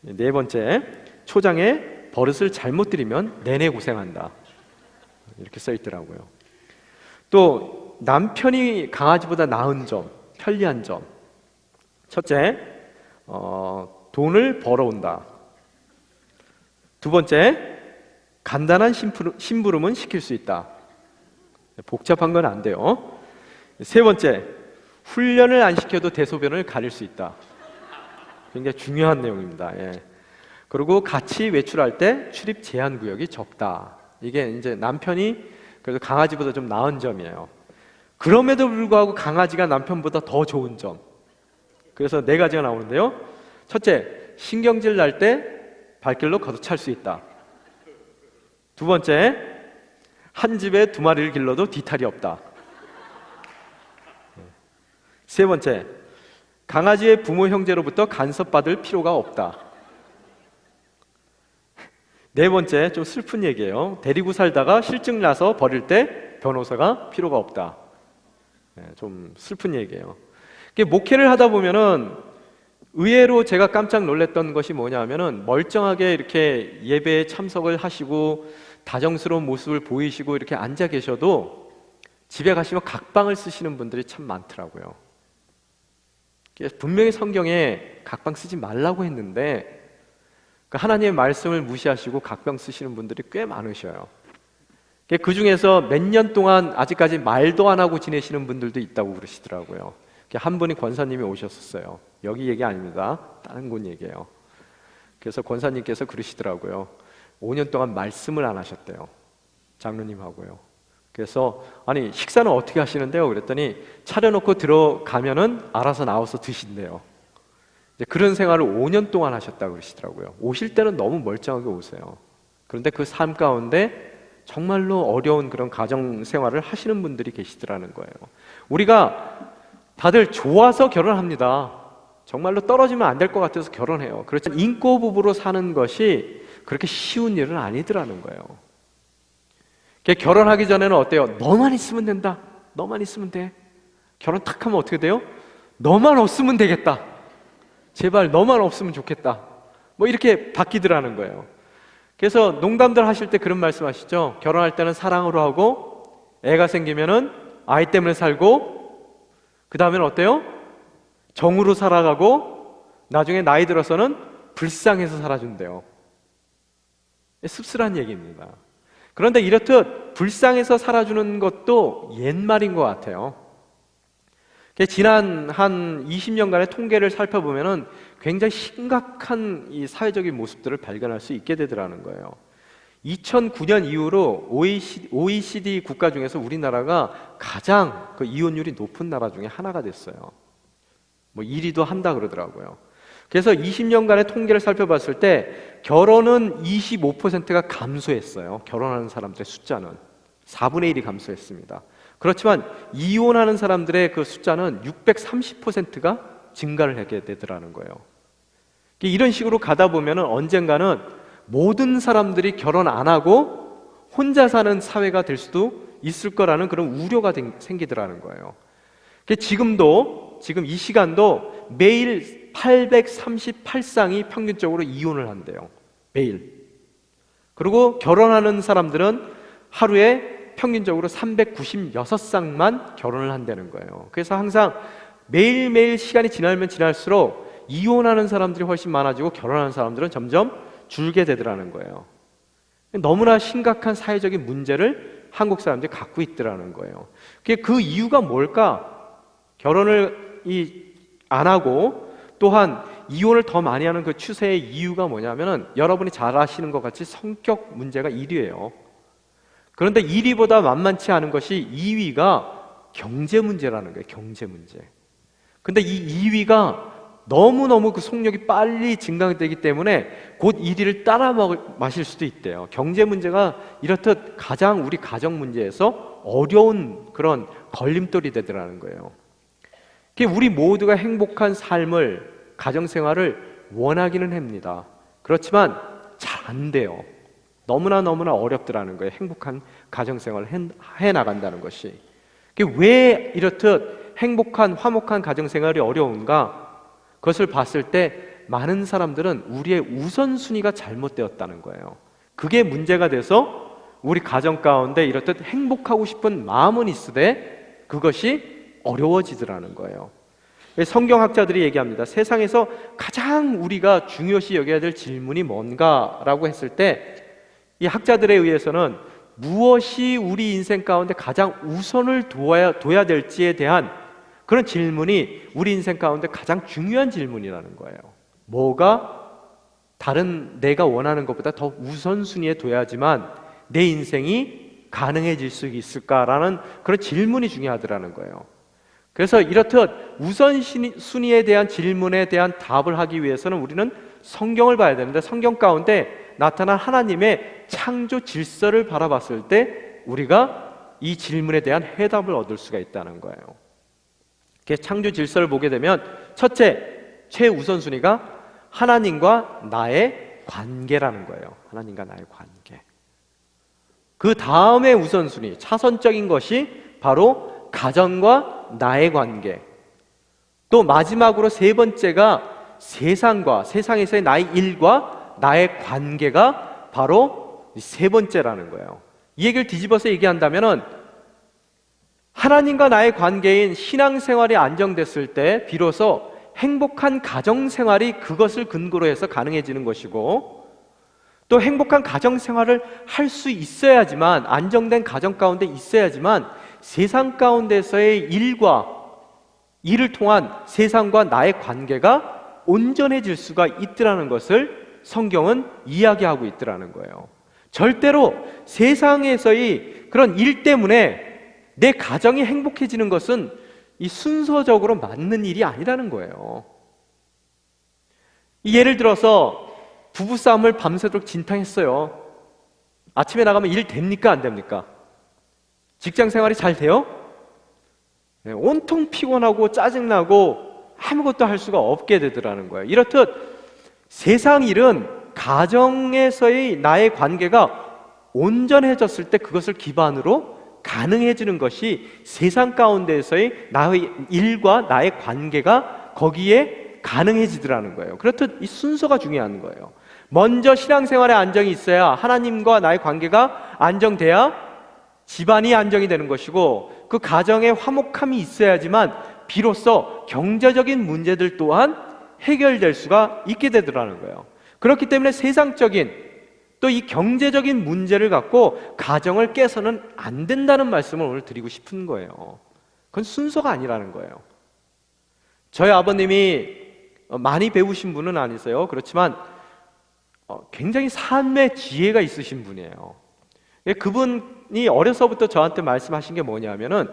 네 번째, 초장에 버릇을 잘못 들이면 내내 고생한다. 이렇게 써 있더라고요. 또 남편이 강아지보다 나은 점, 편리한 점. 첫째, 돈을 벌어온다. 두 번째, 간단한 심부름은 시킬 수 있다. 복잡한 건 안 돼요. 세 번째, 훈련을 안 시켜도 대소변을 가릴 수 있다. 굉장히 중요한 내용입니다. 예. 그리고 같이 외출할 때 출입 제한 구역이 적다. 이게 이제 남편이 그래도 강아지보다 좀 나은 점이에요. 그럼에도 불구하고 강아지가 남편보다 더 좋은 점. 그래서 네 가지가 나오는데요. 첫째, 신경질 날 때 발길로 걷어찰 수 있다. 두 번째, 한 집에 두 마리를 길러도 뒤탈이 없다. 세 번째, 강아지의 부모 형제로부터 간섭받을 필요가 없다. 네 번째, 좀 슬픈 얘기예요. 데리고 살다가 실증 나서 버릴 때 변호사가 필요가 없다. 좀 슬픈 얘기예요. 목회를 하다 보면은 의외로 제가 깜짝 놀랐던 것이 뭐냐면은 멀쩡하게 이렇게 예배에 참석을 하시고 다정스러운 모습을 보이시고 이렇게 앉아 계셔도 집에 가시면 각방을 쓰시는 분들이 참 많더라고요. 분명히 성경에 각방 쓰지 말라고 했는데 그러니까 하나님의 말씀을 무시하시고 각병 쓰시는 분들이 꽤 많으셔요. 그 중에서 몇 년 동안 아직까지 말도 안 하고 지내시는 분들도 있다고 그러시더라고요. 한 분이 권사님이 오셨었어요. 여기 얘기 아닙니다. 다른 곳 얘기예요. 그래서 권사님께서 그러시더라고요. 5년 동안 말씀을 안 하셨대요. 장로님하고요. 그래서 아니 식사는 어떻게 하시는데요? 그랬더니 차려놓고 들어가면은 알아서 나와서 드신대요. 이제 그런 생활을 5년 동안 하셨다고 그러시더라고요. 오실 때는 너무 멀쩡하게 오세요. 그런데 그 삶 가운데 정말로 어려운 그런 가정 생활을 하시는 분들이 계시더라는 거예요. 우리가 다들 좋아서 결혼합니다. 정말로 떨어지면 안 될 것 같아서 결혼해요. 그렇지만 인꼬 부부로 사는 것이 그렇게 쉬운 일은 아니더라는 거예요. 결혼하기 전에는 어때요? 너만 있으면 된다. 너만 있으면 돼. 결혼 탁 하면 어떻게 돼요? 너만 없으면 되겠다. 제발 너만 없으면 좋겠다. 뭐 이렇게 바뀌더라는 거예요. 그래서 농담들 하실 때 그런 말씀 하시죠. 결혼할 때는 사랑으로 하고 애가 생기면은 아이 때문에 살고 그 다음에는 어때요? 정으로 살아가고 나중에 나이 들어서는 불쌍해서 살아준대요. 씁쓸한 얘기입니다. 그런데 이렇듯 불쌍해서 살아주는 것도 옛말인 것 같아요. 지난 한 20년간의 통계를 살펴보면은 굉장히 심각한 이 사회적인 모습들을 발견할 수 있게 되더라는 거예요. 2009년 이후로 OECD 국가 중에서 우리나라가 가장 그 이혼율이 높은 나라 중에 하나가 됐어요. 뭐 1위도 한다 그러더라고요. 그래서 20년간의 통계를 살펴봤을 때 결혼은 25%가 감소했어요. 결혼하는 사람들의 숫자는 4분의 1이 감소했습니다. 그렇지만 이혼하는 사람들의 그 숫자는 630%가 증가를 하게 되더라는 거예요. 이런 식으로 가다 보면 언젠가는 모든 사람들이 결혼 안 하고 혼자 사는 사회가 될 수도 있을 거라는 그런 우려가 생기더라는 거예요. 지금 이 시간도 매일 838쌍이 평균적으로 이혼을 한대요. 매일. 그리고 결혼하는 사람들은 하루에 평균적으로 396쌍만 결혼을 한다는 거예요. 그래서 항상 매일매일 시간이 지나면 지날수록 이혼하는 사람들이 훨씬 많아지고 결혼하는 사람들은 점점 줄게 되더라는 거예요. 너무나 심각한 사회적인 문제를 한국 사람들이 갖고 있더라는 거예요. 그 이유가 뭘까? 결혼을 안 하고 또한 이혼을 더 많이 하는 그 추세의 이유가 뭐냐면은 여러분이 잘 아시는 것 같이 성격 문제가 1위예요. 그런데 1위보다 만만치 않은 것이 2위가 경제 문제라는 거예요. 경제 문제. 근데 이 2위가 너무너무 그 속력이 빨리 증가되기 때문에 곧 1위를 따라 마실 수도 있대요. 경제 문제가 이렇듯 가장 우리 가정 문제에서 어려운 그런 걸림돌이 되더라는 거예요. 우리 모두가 행복한 삶을, 가정생활을 원하기는 합니다. 그렇지만 잘 안 돼요. 너무나 어렵더라는 거예요. 행복한 가정생활을 해나간다는 것이. 왜 이렇듯 행복한 화목한 가정생활이 어려운가? 그것을 봤을 때 많은 사람들은 우리의 우선순위가 잘못되었다는 거예요. 그게 문제가 돼서 우리 가정 가운데 이렇듯 행복하고 싶은 마음은 있으되 그것이 어려워지더라는 거예요. 성경학자들이 얘기합니다. 세상에서 가장 우리가 중요시 여겨야 될 질문이 뭔가라고 했을 때 이 학자들에 의해서는 무엇이 우리 인생 가운데 가장 우선을 둬야 될지에 대한 그런 질문이 우리 인생 가운데 가장 중요한 질문이라는 거예요. 뭐가 다른 내가 원하는 것보다 더 우선순위에 둬야지만 내 인생이 가능해질 수 있을까라는 그런 질문이 중요하더라는 거예요. 그래서 이렇듯 우선순위에 대한 질문에 대한 답을 하기 위해서는 우리는 성경을 봐야 되는데 성경 가운데 나타난 하나님의 창조 질서를 바라봤을 때 우리가 이 질문에 대한 해답을 얻을 수가 있다는 거예요. 창조 질서를 보게 되면 첫째, 최우선순위가 하나님과 나의 관계라는 거예요. 하나님과 나의 관계. 그 다음에 우선순위, 차선적인 것이 바로 가정과 나의 관계. 또 마지막으로 세 번째가 세상에서의 나의 일과 나의 관계가 바로 세 번째라는 거예요. 이 얘기를 뒤집어서 얘기한다면은 하나님과 나의 관계인 신앙생활이 안정됐을 때 비로소 행복한 가정생활이 그것을 근거로 해서 가능해지는 것이고, 또 행복한 가정생활을 할 수 있어야지만, 안정된 가정 가운데 있어야지만 세상 가운데서의 일을 통한 세상과 나의 관계가 온전해질 수가 있더라는 것을 성경은 이야기하고 있더라는 거예요. 절대로 세상에서의 그런 일 때문에 내 가정이 행복해지는 것은 이 순서적으로 맞는 일이 아니라는 거예요. 예를 들어서 부부싸움을 밤새도록 진탕했어요. 아침에 나가면 일 됩니까? 안 됩니까? 직장 생활이 잘 돼요? 네, 온통 피곤하고 짜증나고 아무것도 할 수가 없게 되더라는 거예요. 이렇듯 세상 일은 가정에서의 나의 관계가 온전해졌을 때 그것을 기반으로 가능해지는 것이 세상 가운데에서의 나의 일과 나의 관계가 거기에 가능해지더라는 거예요. 그렇듯 이 순서가 중요한 거예요. 먼저 신앙생활에 안정이 있어야, 하나님과 나의 관계가 안정돼야 집안이 안정이 되는 것이고, 그 가정에 화목함이 있어야지만 비로소 경제적인 문제들 또한 해결될 수가 있게 되더라는 거예요. 그렇기 때문에 세상적인 또 이 경제적인 문제를 갖고 가정을 깨서는 안 된다는 말씀을 오늘 드리고 싶은 거예요. 그건 순서가 아니라는 거예요. 저희 아버님이 많이 배우신 분은 아니세요. 그렇지만 굉장히 삶의 지혜가 있으신 분이에요. 그분이 어려서부터 저한테 말씀하신 게 뭐냐면은,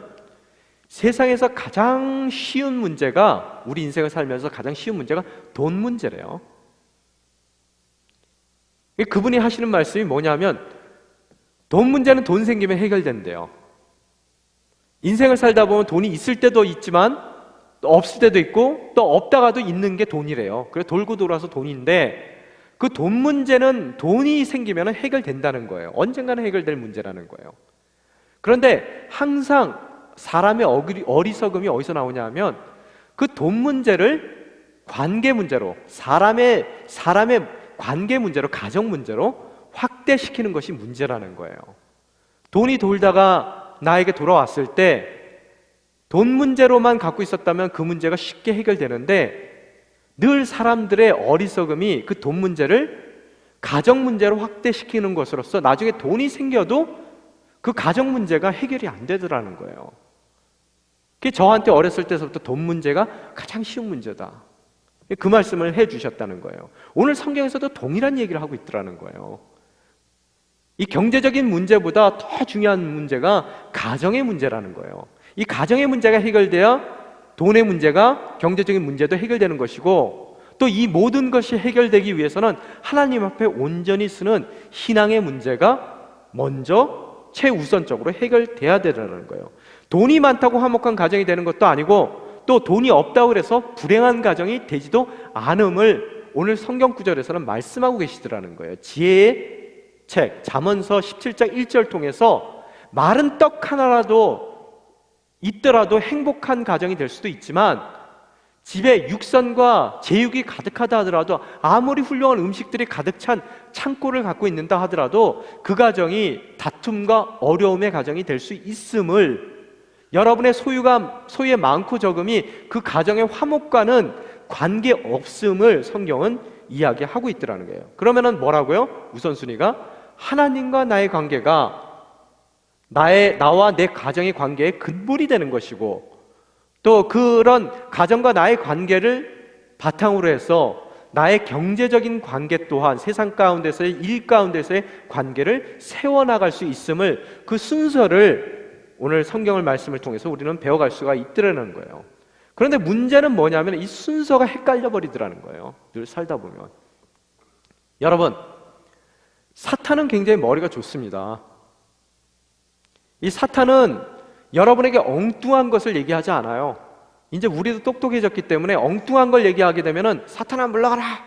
세상에서 가장 쉬운 문제가, 우리 인생을 살면서 가장 쉬운 문제가 돈 문제래요. 그분이 하시는 말씀이 뭐냐면, 돈 문제는 돈 생기면 해결된대요. 인생을 살다 보면 돈이 있을 때도 있지만 또 없을 때도 있고, 또 없다가도 있는 게 돈이래요. 그래서 돌고 돌아서 돈인데, 그 돈 문제는 돈이 생기면 해결된다는 거예요. 언젠가는 해결될 문제라는 거예요. 그런데 항상 사람의 어리석음이 어디서 나오냐 하면, 그 돈 문제를 관계 문제로, 사람의 관계 문제로, 가정 문제로 확대시키는 것이 문제라는 거예요. 돈이 돌다가 나에게 돌아왔을 때 돈 문제로만 갖고 있었다면 그 문제가 쉽게 해결되는데, 늘 사람들의 어리석음이 그 돈 문제를 가정 문제로 확대시키는 것으로서 나중에 돈이 생겨도 그 가정 문제가 해결이 안 되더라는 거예요. 그게 저한테 어렸을 때서부터 돈 문제가 가장 쉬운 문제다, 그 말씀을 해주셨다는 거예요. 오늘 성경에서도 동일한 얘기를 하고 있더라는 거예요. 이 경제적인 문제보다 더 중요한 문제가 가정의 문제라는 거예요. 이 가정의 문제가 해결돼야 돈의 문제가, 경제적인 문제도 해결되는 것이고, 또 이 모든 것이 해결되기 위해서는 하나님 앞에 온전히 쓰는 신앙의 문제가 먼저 최우선적으로 해결돼야 되는 거예요. 돈이 많다고 화목한 가정이 되는 것도 아니고, 또 돈이 없다고 해서 불행한 가정이 되지도 않음을 오늘 성경 구절에서는 말씀하고 계시더라는 거예요. 지혜의 책 잠언서 17장 1절 통해서 마른 떡 하나라도 있더라도 행복한 가정이 될 수도 있지만, 집에 육선과 제육이 가득하다 하더라도, 아무리 훌륭한 음식들이 가득 찬 창고를 갖고 있는다 하더라도 그 가정이 다툼과 어려움의 가정이 될 수 있음을, 여러분의 소유의 많고 적음이 그 가정의 화목과는 관계없음을 성경은 이야기하고 있더라는 거예요. 그러면은 뭐라고요? 우선순위가 하나님과 나의 관계가 나와 내 가정의 관계의 근본이 되는 것이고, 또 그런 가정과 나의 관계를 바탕으로 해서 나의 경제적인 관계 또한 세상 가운데서의, 일 가운데서의 관계를 세워나갈 수 있음을, 그 순서를 오늘 성경을 말씀을 통해서 우리는 배워갈 수가 있더라는 거예요. 그런데 문제는 뭐냐면 이 순서가 헷갈려 버리더라는 거예요. 늘 살다 보면. 여러분, 사탄은 굉장히 머리가 좋습니다. 이 사탄은 여러분에게 엉뚱한 것을 얘기하지 않아요. 이제 우리도 똑똑해졌기 때문에 엉뚱한 걸 얘기하게 되면은 사탄아 물러가라,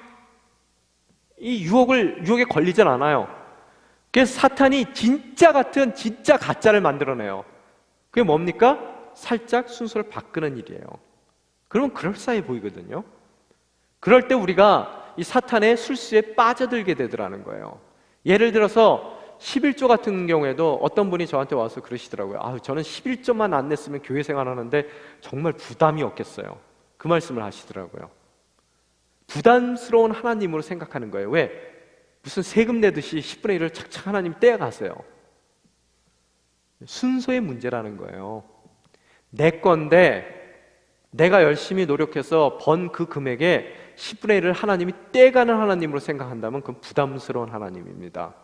이 유혹에 걸리진 않아요. 그래서 사탄이 진짜 같은 진짜 가짜를 만들어내요. 그게 뭡니까? 살짝 순서를 바꾸는 일이에요. 그러면 그럴싸해 보이거든요. 그럴 때 우리가 이 사탄의 술수에 빠져들게 되더라는 거예요. 예를 들어서 11조 같은 경우에도 어떤 분이 저한테 와서 그러시더라고요. 저는 11조만 안 냈으면 교회 생활하는데 정말 부담이 없겠어요. 그 말씀을 하시더라고요. 부담스러운 하나님으로 생각하는 거예요. 왜? 무슨 세금 내듯이 10분의 1을 착착 하나님 떼어가세요. 순서의 문제라는 거예요. 내 건데 내가 열심히 노력해서 번 그 금액에 10분의 1을 하나님이 떼가는 하나님으로 생각한다면 그건 부담스러운 하나님입니다.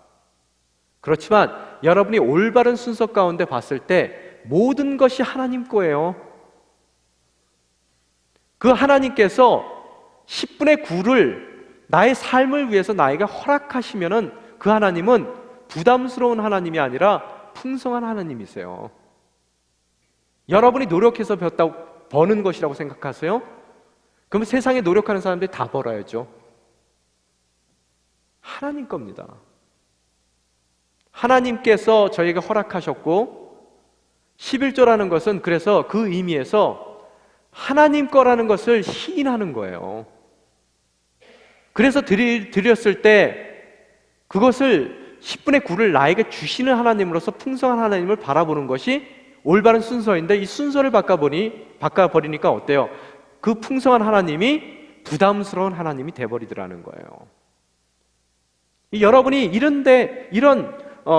그렇지만 여러분이 올바른 순서 가운데 봤을 때 모든 것이 하나님 거예요. 그 하나님께서 10분의 9를 나의 삶을 위해서 나에게 허락하시면은 그 하나님은 부담스러운 하나님이 아니라 풍성한 하나님이세요. 여러분이 노력해서 버는 것이라고 생각하세요? 그럼 세상에 노력하는 사람들이 다 벌어야죠. 하나님 겁니다. 하나님께서 저에게 허락하셨고 11조라는 것은 그래서 그 의미에서 하나님 거라는 것을 시인하는 거예요. 그래서 드렸을 때 그것을 10분의 9를 나에게 주시는 하나님으로서 풍성한 하나님을 바라보는 것이 올바른 순서인데 이 순서를 바꿔버리니까 어때요? 그 풍성한 하나님이 부담스러운 하나님이 돼버리더라는 거예요. 여러분이 이런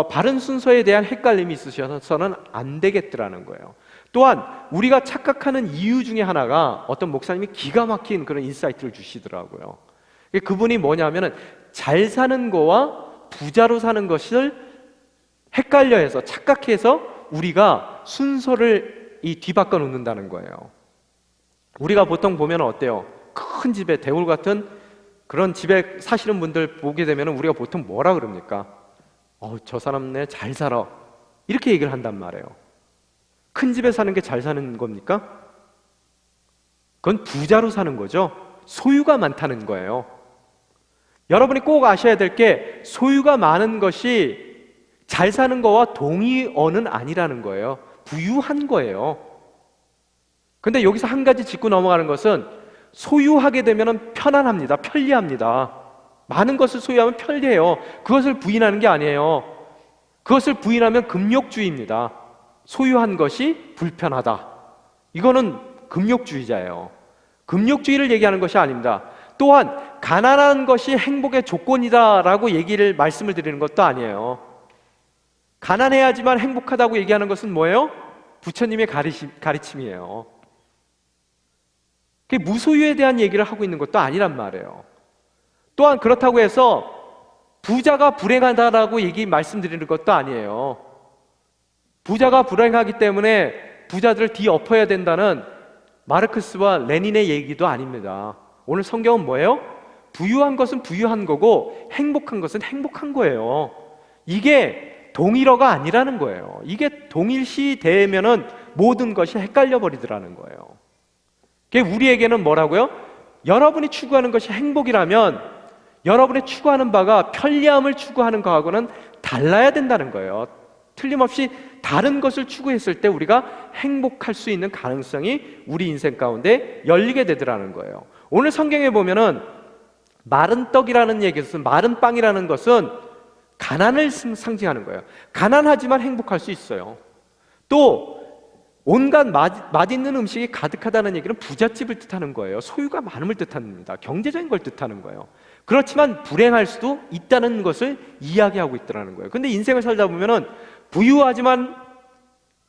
바른 순서에 대한 헷갈림이 있으셔서는 안 되겠더라는 거예요. 또한 우리가 착각하는 이유 중에 하나가 어떤 목사님이 기가 막힌 그런 인사이트를 주시더라고요. 그분이 뭐냐면은 잘 사는 거와 부자로 사는 것을 헷갈려 해서 착각해서 우리가 순서를 뒤바꿔 놓는다는 거예요. 우리가 보통 보면 어때요? 큰 집에 대울 같은 그런 집에 사시는 분들 보게 되면 우리가 보통 뭐라 그럽니까? 저 사람네 잘 살아 이렇게 얘기를 한단 말이에요. 큰 집에 사는 게 잘 사는 겁니까? 그건 부자로 사는 거죠. 소유가 많다는 거예요. 여러분이 꼭 아셔야 될 게 소유가 많은 것이 잘 사는 거와 동의어는 아니라는 거예요. 부유한 거예요. 근데 여기서 한 가지 짚고 넘어가는 것은 소유하게 되면 편안합니다. 편리합니다. 많은 것을 소유하면 편리해요. 그것을 부인하는 게 아니에요. 그것을 부인하면 금욕주의입니다. 소유한 것이 불편하다. 이거는 금욕주의자예요. 금욕주의를 얘기하는 것이 아닙니다. 또한 가난한 것이 행복의 조건이다라고 말씀을 드리는 것도 아니에요. 가난해야지만 행복하다고 얘기하는 것은 뭐예요? 부처님의 가르침이에요. 그게 무소유에 대한 얘기를 하고 있는 것도 아니란 말이에요. 또한 그렇다고 해서 부자가 불행하다라고 말씀드리는 것도 아니에요. 부자가 불행하기 때문에 부자들을 뒤엎어야 된다는 마르크스와 레닌의 얘기도 아닙니다. 오늘 성경은 뭐예요? 부유한 것은 부유한 거고 행복한 것은 행복한 거예요. 이게 동일어가 아니라는 거예요. 이게 동일시 되면은 모든 것이 헷갈려 버리더라는 거예요. 그게 우리에게는 뭐라고요? 여러분이 추구하는 것이 행복이라면 여러분이 추구하는 바가 편리함을 추구하는 거하고는 달라야 된다는 거예요. 틀림없이 다른 것을 추구했을 때 우리가 행복할 수 있는 가능성이 우리 인생 가운데 열리게 되더라는 거예요. 오늘 성경에 보면은 마른 떡이라는 얘기에서 마른 빵이라는 것은 가난을 상징하는 거예요. 가난하지만 행복할 수 있어요. 또 온갖 맛있는 음식이 가득하다는 얘기는 부잣집을 뜻하는 거예요. 소유가 많음을 뜻합니다. 경제적인 걸 뜻하는 거예요. 그렇지만 불행할 수도 있다는 것을 이야기하고 있더라는 거예요. 근데 인생을 살다 보면은 부유하지만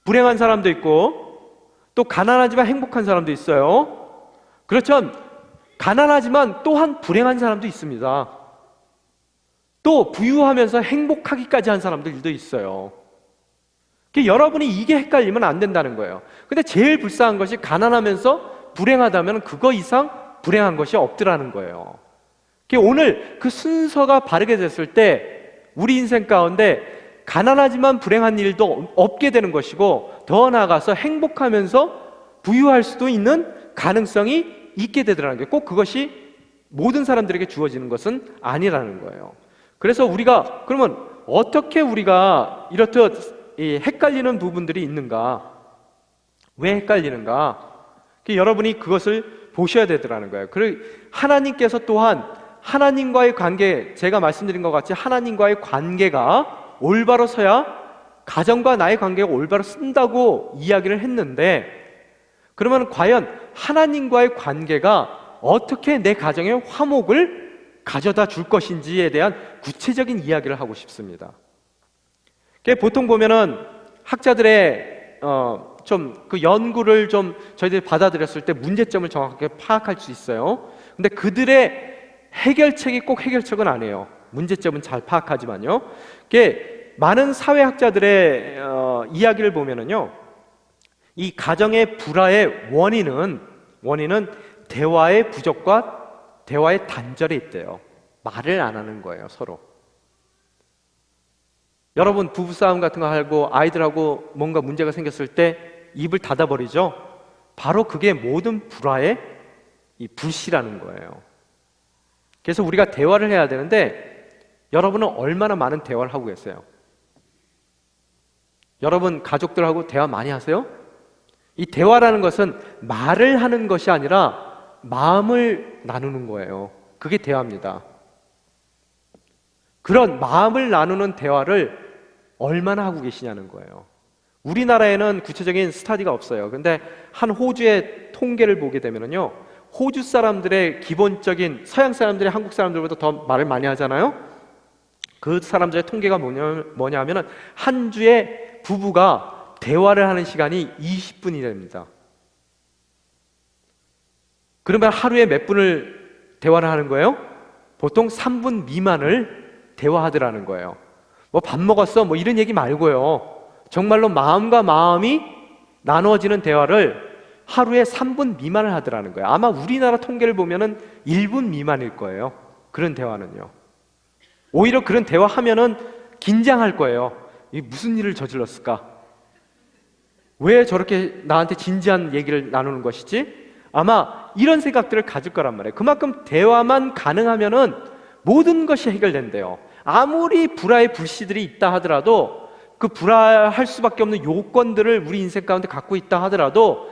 불행한 사람도 있고 또 가난하지만 행복한 사람도 있어요. 그렇죠? 가난하지만 또한 불행한 사람도 있습니다. 또 부유하면서 행복하기까지 한 사람들도 있어요. 여러분이 이게 헷갈리면 안 된다는 거예요. 근데 제일 불쌍한 것이 가난하면서 불행하다면 그거 이상 불행한 것이 없더라는 거예요. 오늘 그 순서가 바르게 됐을 때 우리 인생 가운데 가난하지만 불행한 일도 없게 되는 것이고 더 나아가서 행복하면서 부유할 수도 있는 가능성이 있게 되더라는 거예요. 꼭 그것이 모든 사람들에게 주어지는 것은 아니라는 거예요. 그래서 우리가 그러면 어떻게 우리가 이렇듯 헷갈리는 부분들이 있는가? 왜 헷갈리는가? 여러분이 그것을 보셔야 되더라는 거예요. 그리고 하나님께서 또한 하나님과의 관계, 제가 말씀드린 것 같이 하나님과의 관계가 올바로 서야 가정과 나의 관계가 올바로 쓴다고 이야기를 했는데 그러면 과연 하나님과의 관계가 어떻게 내 가정에 화목을 가져다 줄 것인지에 대한 구체적인 이야기를 하고 싶습니다. 보통 보면은 학자들의 좀 그 연구를 좀 저희들이 받아들였을 때 문제점을 정확하게 파악할 수 있어요. 근데 그들의 해결책이 꼭 해결책은 아니에요. 문제점은 잘 파악하지만요. 많은 사회학자들의 이야기를 보면은요, 이 가정의 불화의 원인은 대화의 부족과 대화의 단절에 있대요. 말을 안 하는 거예요, 서로. 여러분 부부싸움 같은 거 하고 아이들하고 뭔가 문제가 생겼을 때 입을 닫아버리죠. 바로 그게 모든 불화의 이 불씨라는 거예요. 그래서 우리가 대화를 해야 되는데, 여러분은 얼마나 많은 대화를 하고 계세요? 여러분 가족들하고 대화 많이 하세요? 이 대화라는 것은 말을 하는 것이 아니라 마음을 나누는 거예요. 그게 대화입니다. 그런 마음을 나누는 대화를 얼마나 하고 계시냐는 거예요. 우리나라에는 구체적인 스터디가 없어요. 근데 한 호주의 통계를 보게 되면요, 호주 사람들의 기본적인, 서양 사람들이 한국 사람들보다 더 말을 많이 하잖아요. 그 사람들의 통계가 뭐냐면은 한 주에 부부가 대화를 하는 시간이 20분이 됩니다. 그러면 하루에 몇 분을 대화를 하는 거예요? 보통 3분 미만을 대화하더라는 거예요. 뭐 밥 먹었어? 뭐 이런 얘기 말고요. 정말로 마음과 마음이 나누어지는 대화를 하루에 3분 미만을 하더라는 거예요. 아마 우리나라 통계를 보면은 1분 미만일 거예요. 그런 대화는요. 오히려 그런 대화하면은 긴장할 거예요. 이 무슨 일을 저질렀을까? 왜 저렇게 나한테 진지한 얘기를 나누는 것이지? 아마 이런 생각들을 가질 거란 말이에요. 그만큼 대화만 가능하면은 모든 것이 해결된대요. 아무리 불화의 불씨들이 있다 하더라도, 그 불화할 수밖에 없는 요건들을 우리 인생 가운데 갖고 있다 하더라도,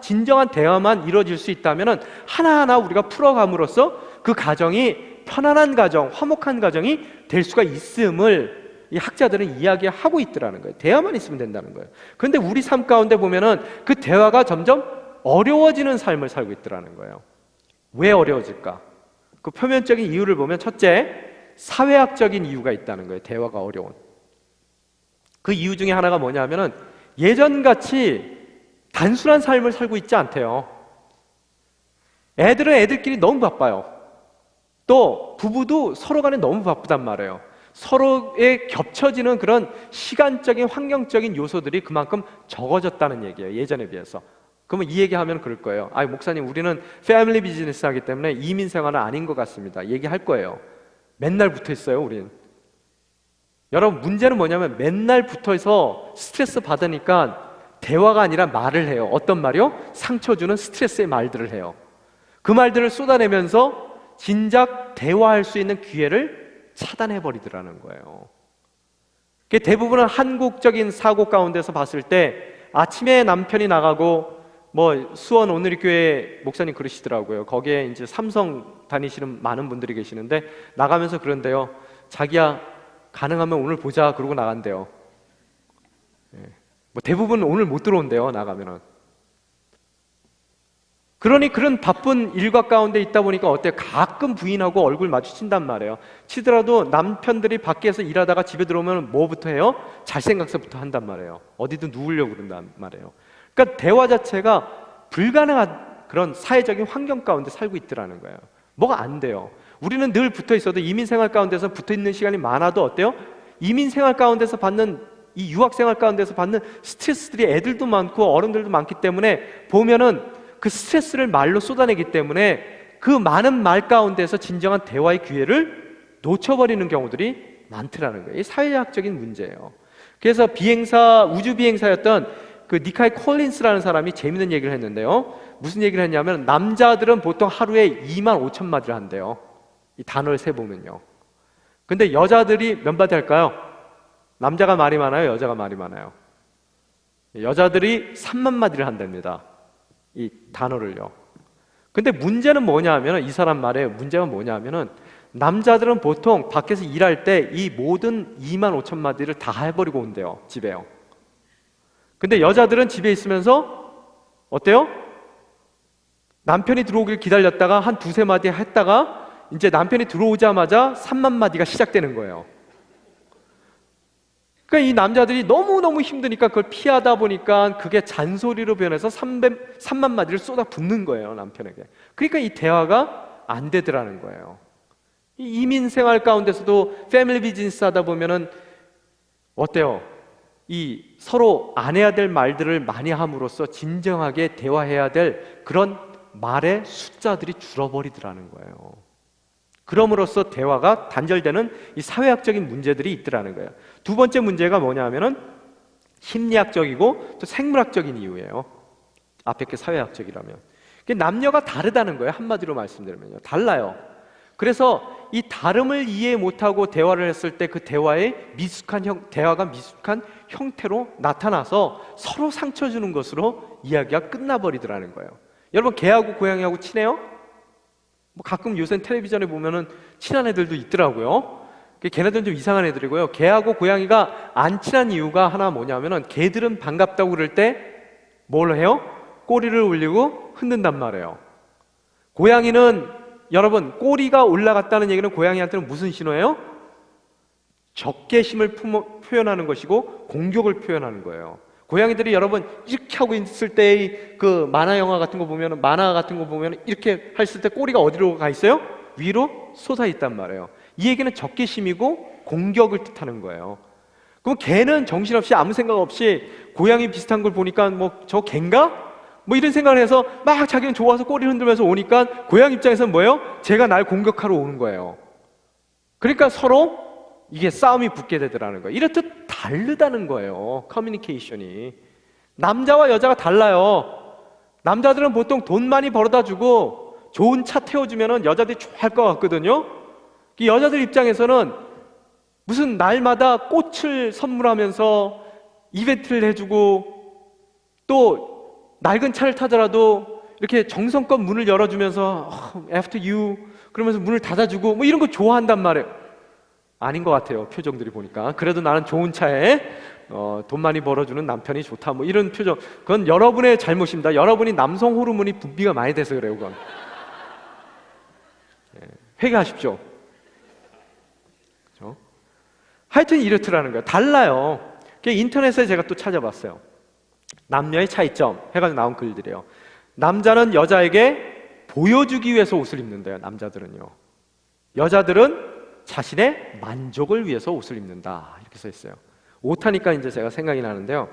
진정한 대화만 이루어질 수 있다면 하나하나 우리가 풀어감으로써 그 가정이 편안한 가정, 화목한 가정이 될 수가 있음을 이 학자들은 이야기하고 있더라는 거예요. 대화만 있으면 된다는 거예요. 그런데 우리 삶 가운데 보면은 그 대화가 점점 어려워지는 삶을 살고 있더라는 거예요. 왜 어려워질까? 그 표면적인 이유를 보면, 첫째, 사회학적인 이유가 있다는 거예요. 대화가 어려운. 그 이유 중에 하나가 뭐냐면은 예전같이 단순한 삶을 살고 있지 않대요. 애들은 애들끼리 너무 바빠요. 또 부부도 서로 간에 너무 바쁘단 말이에요. 서로에 겹쳐지는 그런 시간적인, 환경적인 요소들이 그만큼 적어졌다는 얘기예요, 예전에 비해서. 그러면 이 얘기하면 그럴 거예요. 목사님, 우리는 패밀리 비즈니스 하기 때문에 이민 생활은 아닌 것 같습니다. 얘기할 거예요. 맨날 붙어 있어요, 우린. 여러분, 문제는 뭐냐면 맨날 붙어 있어 스트레스 받으니까 대화가 아니라 말을 해요. 어떤 말이요? 상처 주는 스트레스의 말들을 해요. 그 말들을 쏟아내면서 진작 대화할 수 있는 기회를 차단해 버리더라는 거예요. 대부분은 한국적인 사고 가운데서 봤을 때, 아침에 남편이 나가고, 뭐 수원 오늘교회 목사님 그러시더라고요. 거기에 이제 삼성 다니시는 많은 분들이 계시는데, 나가면서 그런데요, 자기야 가능하면 오늘 보자 그러고 나간대요. 뭐 대부분 오늘 못 들어온대요, 나가면은. 그러니 그런 바쁜 일과 가운데 있다 보니까 어때요? 가끔 부인하고 얼굴 마주친단 말이에요. 치더라도 남편들이 밖에서 일하다가 집에 들어오면 뭐부터 해요? 잘 생각서부터 한단 말이에요. 어디든 누우려고 그런단 말이에요. 그러니까 대화 자체가 불가능한 그런 사회적인 환경 가운데 살고 있더라는 거예요. 뭐가 안 돼요. 우리는 늘 붙어 있어도, 이민 생활 가운데서 붙어 있는 시간이 많아도 어때요? 이민 생활 가운데서 받는, 이 유학 생활 가운데서 받는 스트레스들이 애들도 많고 어른들도 많기 때문에 보면은 그 스트레스를 말로 쏟아내기 때문에 그 많은 말 가운데서 진정한 대화의 기회를 놓쳐버리는 경우들이 많더라는 거예요. 이 사회학적인 문제예요. 그래서 우주 비행사였던 그 니카이 콜린스라는 사람이 재밌는 얘기를 했는데요. 무슨 얘기를 했냐면, 남자들은 보통 하루에 25,000마디를 한대요. 이 단어를 세보면요. 근데 여자들이 몇 마디 할까요? 남자가 말이 많아요, 여자가 말이 많아요? 여자들이 3만 마디를 한답니다, 이 단어를요. 근데 문제는 뭐냐 하면, 이 사람 말에 문제가 뭐냐 하면은, 남자들은 보통 밖에서 일할 때 이 모든 25,000마디를 다 해버리고 온대요, 집에요. 근데 여자들은 집에 있으면서 어때요? 남편이 들어오길 기다렸다가 한 두세 마디 했다가 이제 남편이 들어오자마자 3만 마디가 시작되는 거예요. 그러니까 이 남자들이 너무너무 힘드니까 그걸 피하다 보니까 그게 잔소리로 변해서 3만 마디를 쏟아 붓는 거예요, 남편에게. 그러니까 이 대화가 안 되더라는 거예요. 이 이민 생활 가운데서도 패밀리 비즈니스 하다 보면은 어때요? 이 서로 안 해야 될 말들을 많이 함으로써 진정하게 대화해야 될 그런 말의 숫자들이 줄어버리더라는 거예요. 그럼으로써 대화가 단절되는 이 사회학적인 문제들이 있더라는 거예요. 두 번째 문제가 뭐냐면은 심리학적이고 또 생물학적인 이유예요. 앞에 게 사회학적이라면. 남녀가 다르다는 거예요. 한마디로 말씀드리면요. 달라요. 그래서 이 다름을 이해 못하고 대화를 했을 때 그 대화가 미숙한 형태로 나타나서 서로 상처 주는 것으로 이야기가 끝나버리더라는 거예요. 여러분, 개하고 고양이하고 친해요? 뭐 가끔 요새 텔레비전에 보면은 친한 애들도 있더라고요. 걔네들은 좀 이상한 애들이고요. 개하고 고양이가 안 친한 이유가 하나 뭐냐면은 개들은 반갑다고 그럴 때 뭘 해요? 꼬리를 올리고 흔든단 말이에요. 고양이는 여러분, 꼬리가 올라갔다는 얘기는 고양이한테는 무슨 신호예요? 적개심을 표현하는 것이고 공격을 표현하는 거예요. 고양이들이 여러분 이렇게 하고 있을 때의 그 만화 같은 거 보면 이렇게 했을 때 꼬리가 어디로 가 있어요? 위로 솟아 있단 말이에요. 이 얘기는 적개심이고 공격을 뜻하는 거예요. 그럼 개는 정신없이 아무 생각 없이 고양이 비슷한 걸 보니까 뭐 저 갠가? 뭐 이런 생각을 해서 막 자기는 좋아서 꼬리를 흔들면서 오니까 고양이 입장에서는 뭐예요? 쟤가 날 공격하러 오는 거예요. 그러니까 서로 이게 싸움이 붙게 되더라는 거예요. 이렇듯 다르다는 거예요, 커뮤니케이션이. 남자와 여자가 달라요. 남자들은 보통 돈 많이 벌어다 주고 좋은 차 태워주면 여자들이 좋아할 것 같거든요. 이 여자들 입장에서는 무슨 날마다 꽃을 선물하면서 이벤트를 해주고 또 낡은 차를 타더라도 이렇게 정성껏 문을 열어주면서 After you 그러면서 문을 닫아주고 뭐 이런 거 좋아한단 말이에요. 아닌 것 같아요, 표정들이 보니까. 그래도 나는 좋은 차에 돈 많이 벌어주는 남편이 좋다 뭐 이런 표정. 그건 여러분의 잘못입니다. 여러분이 남성 호르몬이 분비가 많이 돼서 그래요. 그건 회개하십시오. 그렇죠? 하여튼 이렇더라는 거예요. 달라요. 인터넷에 제가 또 찾아봤어요. 남녀의 차이점 해가지고 나온 글들이에요. 남자는 여자에게 보여주기 위해서 옷을 입는데요, 남자들은요. 여자들은 자신의 만족을 위해서 옷을 입는다, 이렇게 써 있어요. 옷 하니까 이제 제가 생각이 나는데요.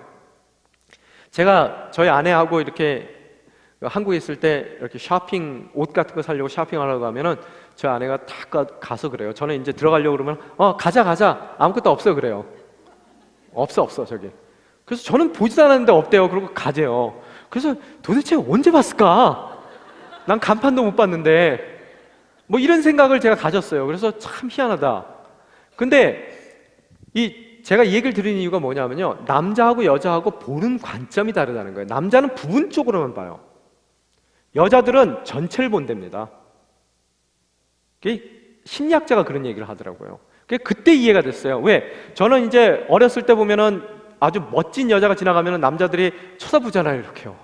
제가 저희 아내하고 이렇게 한국에 있을 때 이렇게 쇼핑, 옷 같은 거 사려고 쇼핑하려고 하면은 저 아내가 딱 가서 그래요. 저는 이제 들어가려고 그러면 가자 아무것도 없어 그래요. 없어 저기. 그래서 저는 보지도 않았는데 없대요. 그러고 가재요. 그래서 도대체 언제 봤을까? 난 간판도 못 봤는데 뭐 이런 생각을 제가 가졌어요. 그래서 참 희한하다. 근데 제가 이 얘기를 드리는 이유가 뭐냐면요, 남자하고 여자하고 보는 관점이 다르다는 거예요. 남자는 부분적으로만 봐요. 여자들은 전체를 본답니다. 심리학자가 그런 얘기를 하더라고요. 그때 이해가 됐어요. 왜? 저는 이제 어렸을 때 보면은 아주 멋진 여자가 지나가면은 남자들이 쳐다보잖아요, 이렇게요.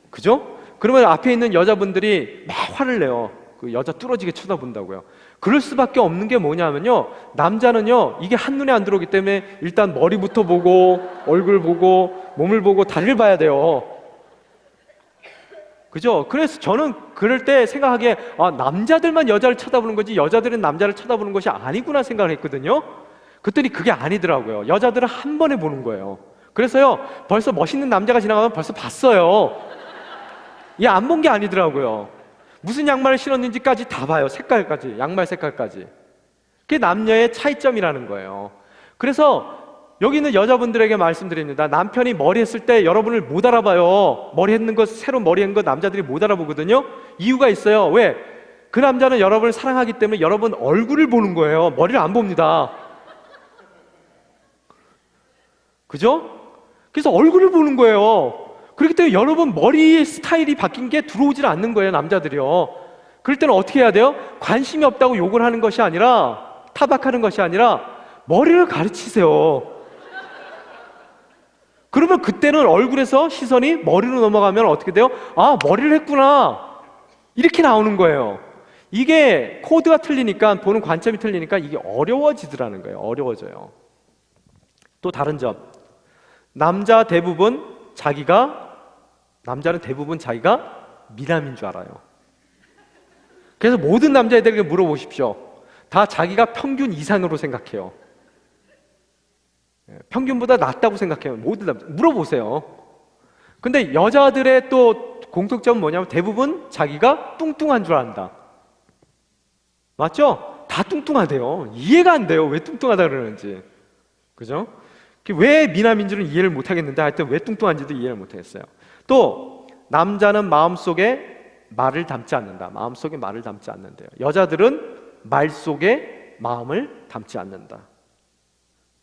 그죠? 그러면 앞에 있는 여자분들이 막 화를 내요. 그 여자 뚫어지게 쳐다본다고요. 그럴 수밖에 없는 게 뭐냐면요, 남자는요 이게 한눈에 안 들어오기 때문에 일단 머리부터 보고 얼굴 보고 몸을 보고 다리를 봐야 돼요. 그죠? 그래서 저는 그럴 때 생각하기에 남자들만 여자를 쳐다보는 거지 여자들은 남자를 쳐다보는 것이 아니구나 생각을 했거든요. 그랬더니 그게 아니더라고요. 여자들은 한 번에 보는 거예요. 그래서요 벌써 멋있는 남자가 지나가면 벌써 봤어요. 얘 안 본 게 아니더라고요. 무슨 양말을 신었는지까지 다 봐요. 색깔까지, 양말 색깔까지. 그게 남녀의 차이점이라는 거예요. 그래서 여기 있는 여자분들에게 말씀드립니다. 남편이 머리 했을 때 여러분을 못 알아봐요. 머리 했는 거, 새로 머리 한 거 남자들이 못 알아보거든요. 이유가 있어요. 왜? 그 남자는 여러분을 사랑하기 때문에 여러분 얼굴을 보는 거예요. 머리를 안 봅니다. 그죠? 그래서 얼굴을 보는 거예요. 그렇기 때문에 여러분 머리 스타일이 바뀐 게 들어오질 않는 거예요, 남자들이요. 그럴 때는 어떻게 해야 돼요? 관심이 없다고 욕을 하는 것이 아니라, 타박하는 것이 아니라 머리를 가르치세요. 그러면 그때는 얼굴에서 시선이 머리로 넘어가면 어떻게 돼요? 아, 머리를 했구나. 이렇게 나오는 거예요. 이게 코드가 틀리니까, 보는 관점이 틀리니까 이게 어려워지더라는 거예요. 어려워져요. 또 다른 점, 남자는 대부분 자기가 미남인 줄 알아요. 그래서 모든 남자애들에게 물어보십시오. 다 자기가 평균 이상으로 생각해요. 평균보다 낫다고 생각해요. 모든 남자 물어보세요. 근데 여자들의 또 공통점은 뭐냐면 대부분 자기가 뚱뚱한 줄 안다. 맞죠? 다 뚱뚱하대요. 이해가 안 돼요. 왜 뚱뚱하다 그러는지. 그죠? 왜 미남인지는 이해를 못 하겠는데 하여튼 왜 뚱뚱한지도 이해를 못 하겠어요. 또 남자는 마음속에 말을 담지 않는다. 마음속에 말을 담지 않는데요. 여자들은 말 속에 마음을 담지 않는다.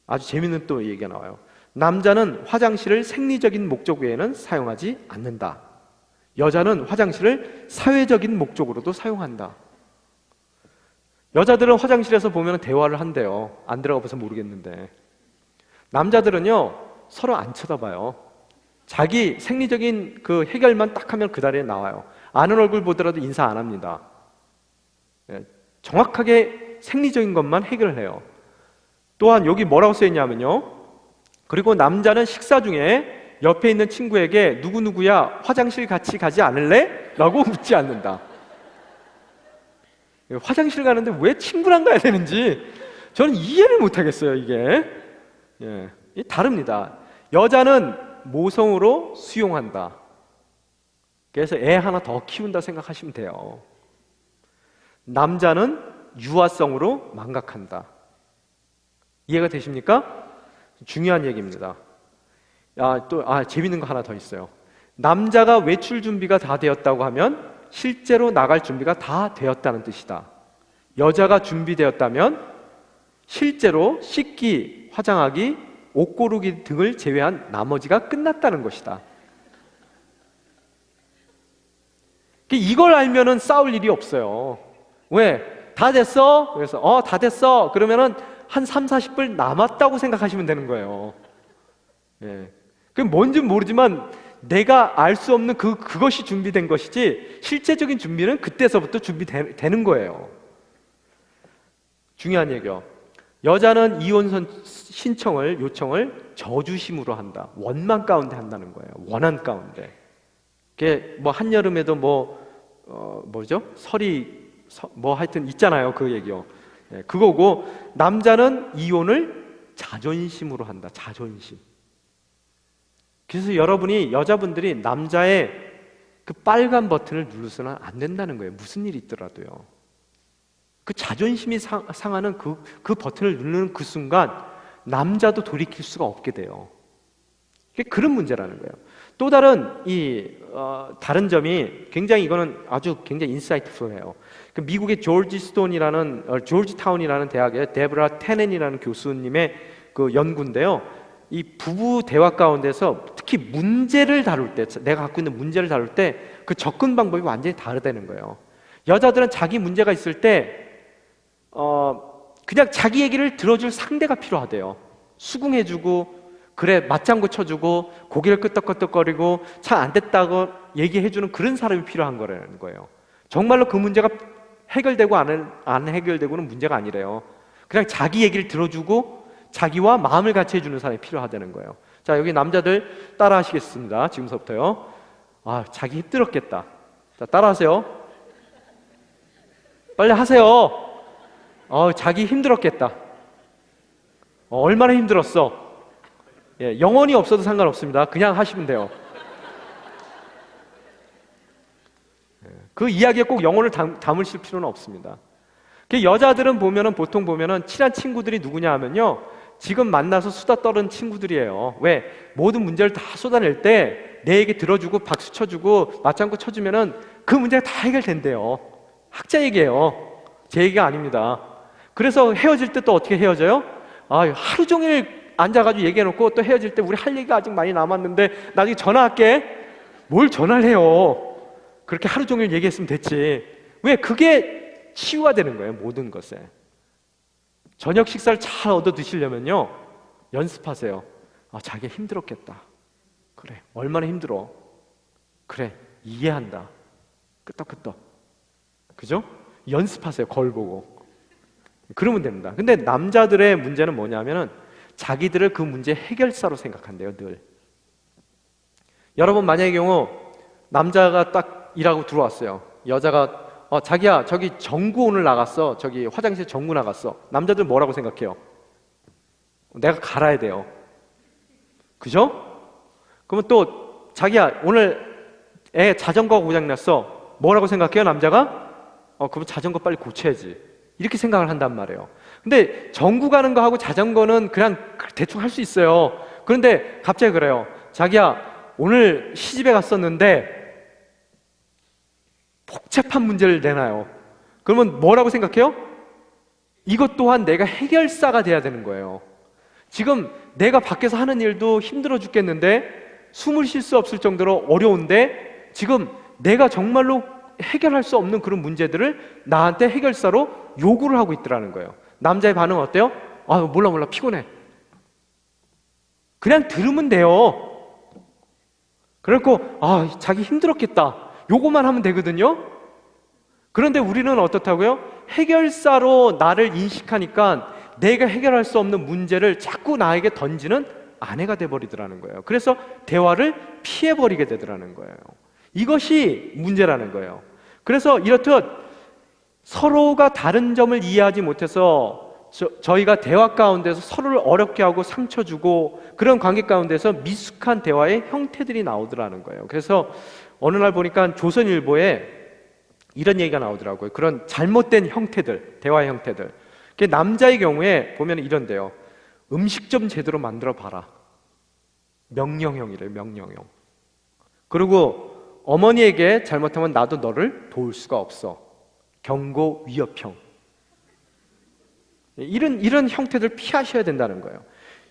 아주 재밌는 또 얘기가 나와요. 남자는 화장실을 생리적인 목적 외에는 사용하지 않는다. 여자는 화장실을 사회적인 목적으로도 사용한다. 여자들은 화장실에서 보면 대화를 한대요. 안 들어가 봐서 모르겠는데. 남자들은요, 서로 안 쳐다봐요. 자기 생리적인 그 해결만 딱 하면 그 자리에 나와요. 아는 얼굴 보더라도 인사 안 합니다. 정확하게 생리적인 것만 해결을 해요. 또한 여기 뭐라고 쓰여있냐면요, 그리고 남자는 식사 중에 옆에 있는 친구에게 누구누구야 화장실 같이 가지 않을래? 라고 묻지 않는다. 화장실 가는데 왜 친구랑 가야 되는지 저는 이해를 못하겠어요. 이게 다릅니다. 여자는 모성으로 수용한다. 그래서 애 하나 더 키운다 생각하시면 돼요. 남자는 유아성으로 망각한다. 이해가 되십니까? 중요한 얘기입니다. 재밌는 거 하나 더 있어요. 남자가 외출 준비가 다 되었다고 하면 실제로 나갈 준비가 다 되었다는 뜻이다. 여자가 준비되었다면 실제로 씻기, 화장하기, 옷 고르기 등을 제외한 나머지가 끝났다는 것이다. 이걸 알면은 싸울 일이 없어요. 왜? 다 됐어? 그래서 다 됐어. 그러면은 한 3, 40분 남았다고 생각하시면 되는 거예요. 그럼 뭔지는 모르지만 내가 알 수 없는 그것이 준비된 것이지 실제적인 준비는 그때서부터 준비되는 거예요. 중요한 얘기요. 여자는 이혼 요청을 저주심으로 한다. 원망 가운데 한다는 거예요. 원한 가운데. 그게 뭐 한여름에도 설이 하여튼 있잖아요. 그 얘기요. 그거고, 남자는 이혼을 자존심으로 한다. 자존심. 그래서 여자분들이 남자의 그 빨간 버튼을 누르서는 안 된다는 거예요. 무슨 일이 있더라도요. 그 자존심이 상하는 그 버튼을 누르는 그 순간 남자도 돌이킬 수가 없게 돼요. 그런 문제라는 거예요. 또 다른 다른 점이 이거는 아주 굉장히 인사이트풀해요. 미국의 조지타운이라는 대학의 데브라 테넨이라는 교수님의 그 연구인데요. 이 부부 대화 가운데서 특히 문제를 다룰 때, 내가 갖고 있는 문제를 다룰 때 그 접근 방법이 완전히 다르다는 거예요. 여자들은 자기 문제가 있을 때 그냥 자기 얘기를 들어줄 상대가 필요하대요. 수긍해주고, 그래 맞장구 쳐주고, 고개를 끄덕끄덕거리고 잘 안 됐다고 얘기해주는 그런 사람이 필요한 거라는 거예요. 정말로 그 문제가 해결되고 안 해결되고는 문제가 아니래요. 그냥 자기 얘기를 들어주고 자기와 마음을 같이 해주는 사람이 필요하다는 거예요. 자, 여기 남자들 따라 하시겠습니다. 지금서부터요. 자기 힘들었겠다. 자, 따라 하세요. 빨리 하세요. 자기 힘들었겠다. 얼마나 힘들었어? 영혼이 없어도 상관없습니다. 그냥 하시면 돼요. 그 이야기에 꼭 영혼을 담으실 필요는 없습니다. 여자들은 보통 보면은 친한 친구들이 누구냐 하면요, 지금 만나서 수다 떠는 친구들이에요. 왜? 모든 문제를 다 쏟아낼 때 내 얘기 들어주고 박수 쳐주고 맞장구 쳐주면은 그 문제가 다 해결된대요. 학자 얘기예요. 제 얘기가 아닙니다. 그래서 헤어질 때 또 어떻게 헤어져요? 하루 종일 앉아가지고 얘기해놓고 또 헤어질 때 우리 할 얘기가 아직 많이 남았는데 나중에 전화할게. 뭘 전화를 해요? 그렇게 하루 종일 얘기했으면 됐지. 왜? 그게 치유가 되는 거예요. 모든 것에. 저녁 식사를 잘 얻어 드시려면요, 연습하세요. 자기가 힘들었겠다. 그래, 얼마나 힘들어. 그래, 이해한다. 끄떡끄떡. 그죠? 연습하세요, 거울 보고. 그러면 됩니다. 근데 남자들의 문제는 뭐냐면은 자기들을 그 문제 해결사로 생각한대요, 늘. 여러분, 만약의 경우 남자가 딱 일하고 들어왔어요. 여자가 자기야, 저기 전구 오늘 나갔어. 저기 화장실 전구 나갔어. 남자들 뭐라고 생각해요? 내가 갈아야 돼요. 그죠? 그러면 또 자기야, 오늘 애 자전거가 고장났어. 뭐라고 생각해요, 남자가? 그럼 자전거 빨리 고쳐야지. 이렇게 생각을 한단 말이에요. 근데 전구 가는 거하고 자전거는 그냥 대충 할 수 있어요. 그런데 갑자기 그래요. 자기야, 오늘 시집에 갔었는데 복잡한 문제를 내놔요. 그러면 뭐라고 생각해요? 이것 또한 내가 해결사가 돼야 되는 거예요. 지금 내가 밖에서 하는 일도 힘들어 죽겠는데, 숨을 쉴 수 없을 정도로 어려운데, 지금 내가 정말로 해결할 수 없는 그런 문제들을 나한테 해결사로 요구를 하고 있더라는 거예요. 남자의 반응은 어때요? 몰라 피곤해. 그냥 들으면 돼요. 그래갖고 자기 힘들었겠다, 요거만 하면 되거든요. 그런데 우리는 어떻다고요? 해결사로 나를 인식하니까 내가 해결할 수 없는 문제를 자꾸 나에게 던지는 아내가 돼버리더라는 거예요. 그래서 대화를 피해버리게 되더라는 거예요. 이것이 문제라는 거예요. 그래서 이렇듯 서로가 다른 점을 이해하지 못해서 저희가 대화 가운데서 서로를 어렵게 하고 상처 주고, 그런 관계 가운데서 미숙한 대화의 형태들이 나오더라는 거예요. 그래서 어느 날 보니까 조선일보에 이런 얘기가 나오더라고요. 그런 잘못된 형태들, 대화의 형태들. 남자의 경우에 보면 이런데요. 음식 좀 제대로 만들어 봐라. 명령형이래요, 명령형. 그리고 어머니에게 잘못하면 나도 너를 도울 수가 없어. 경고, 위협형. 이런 형태들 피하셔야 된다는 거예요.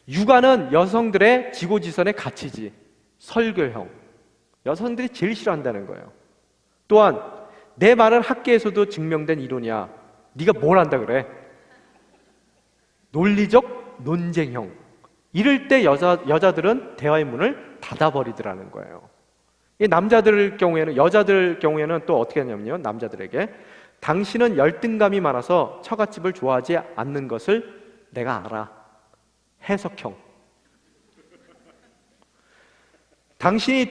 육아는 여성들의 지고지선의 가치지. 설교형. 여성들이 제일 싫어한다는 거예요. 또한 내 말은 학계에서도 증명된 이론이야. 네가 뭘 한다 그래? 논리적 논쟁형. 이럴 때 여자들은 대화의 문을 닫아버리더라는 거예요. 남자들 경우에는, 여자들 경우에는 또 어떻게 하냐면요, 남자들에게 당신은 열등감이 많아서 처갓집을 좋아하지 않는 것을 내가 알아. 해석형. 당신이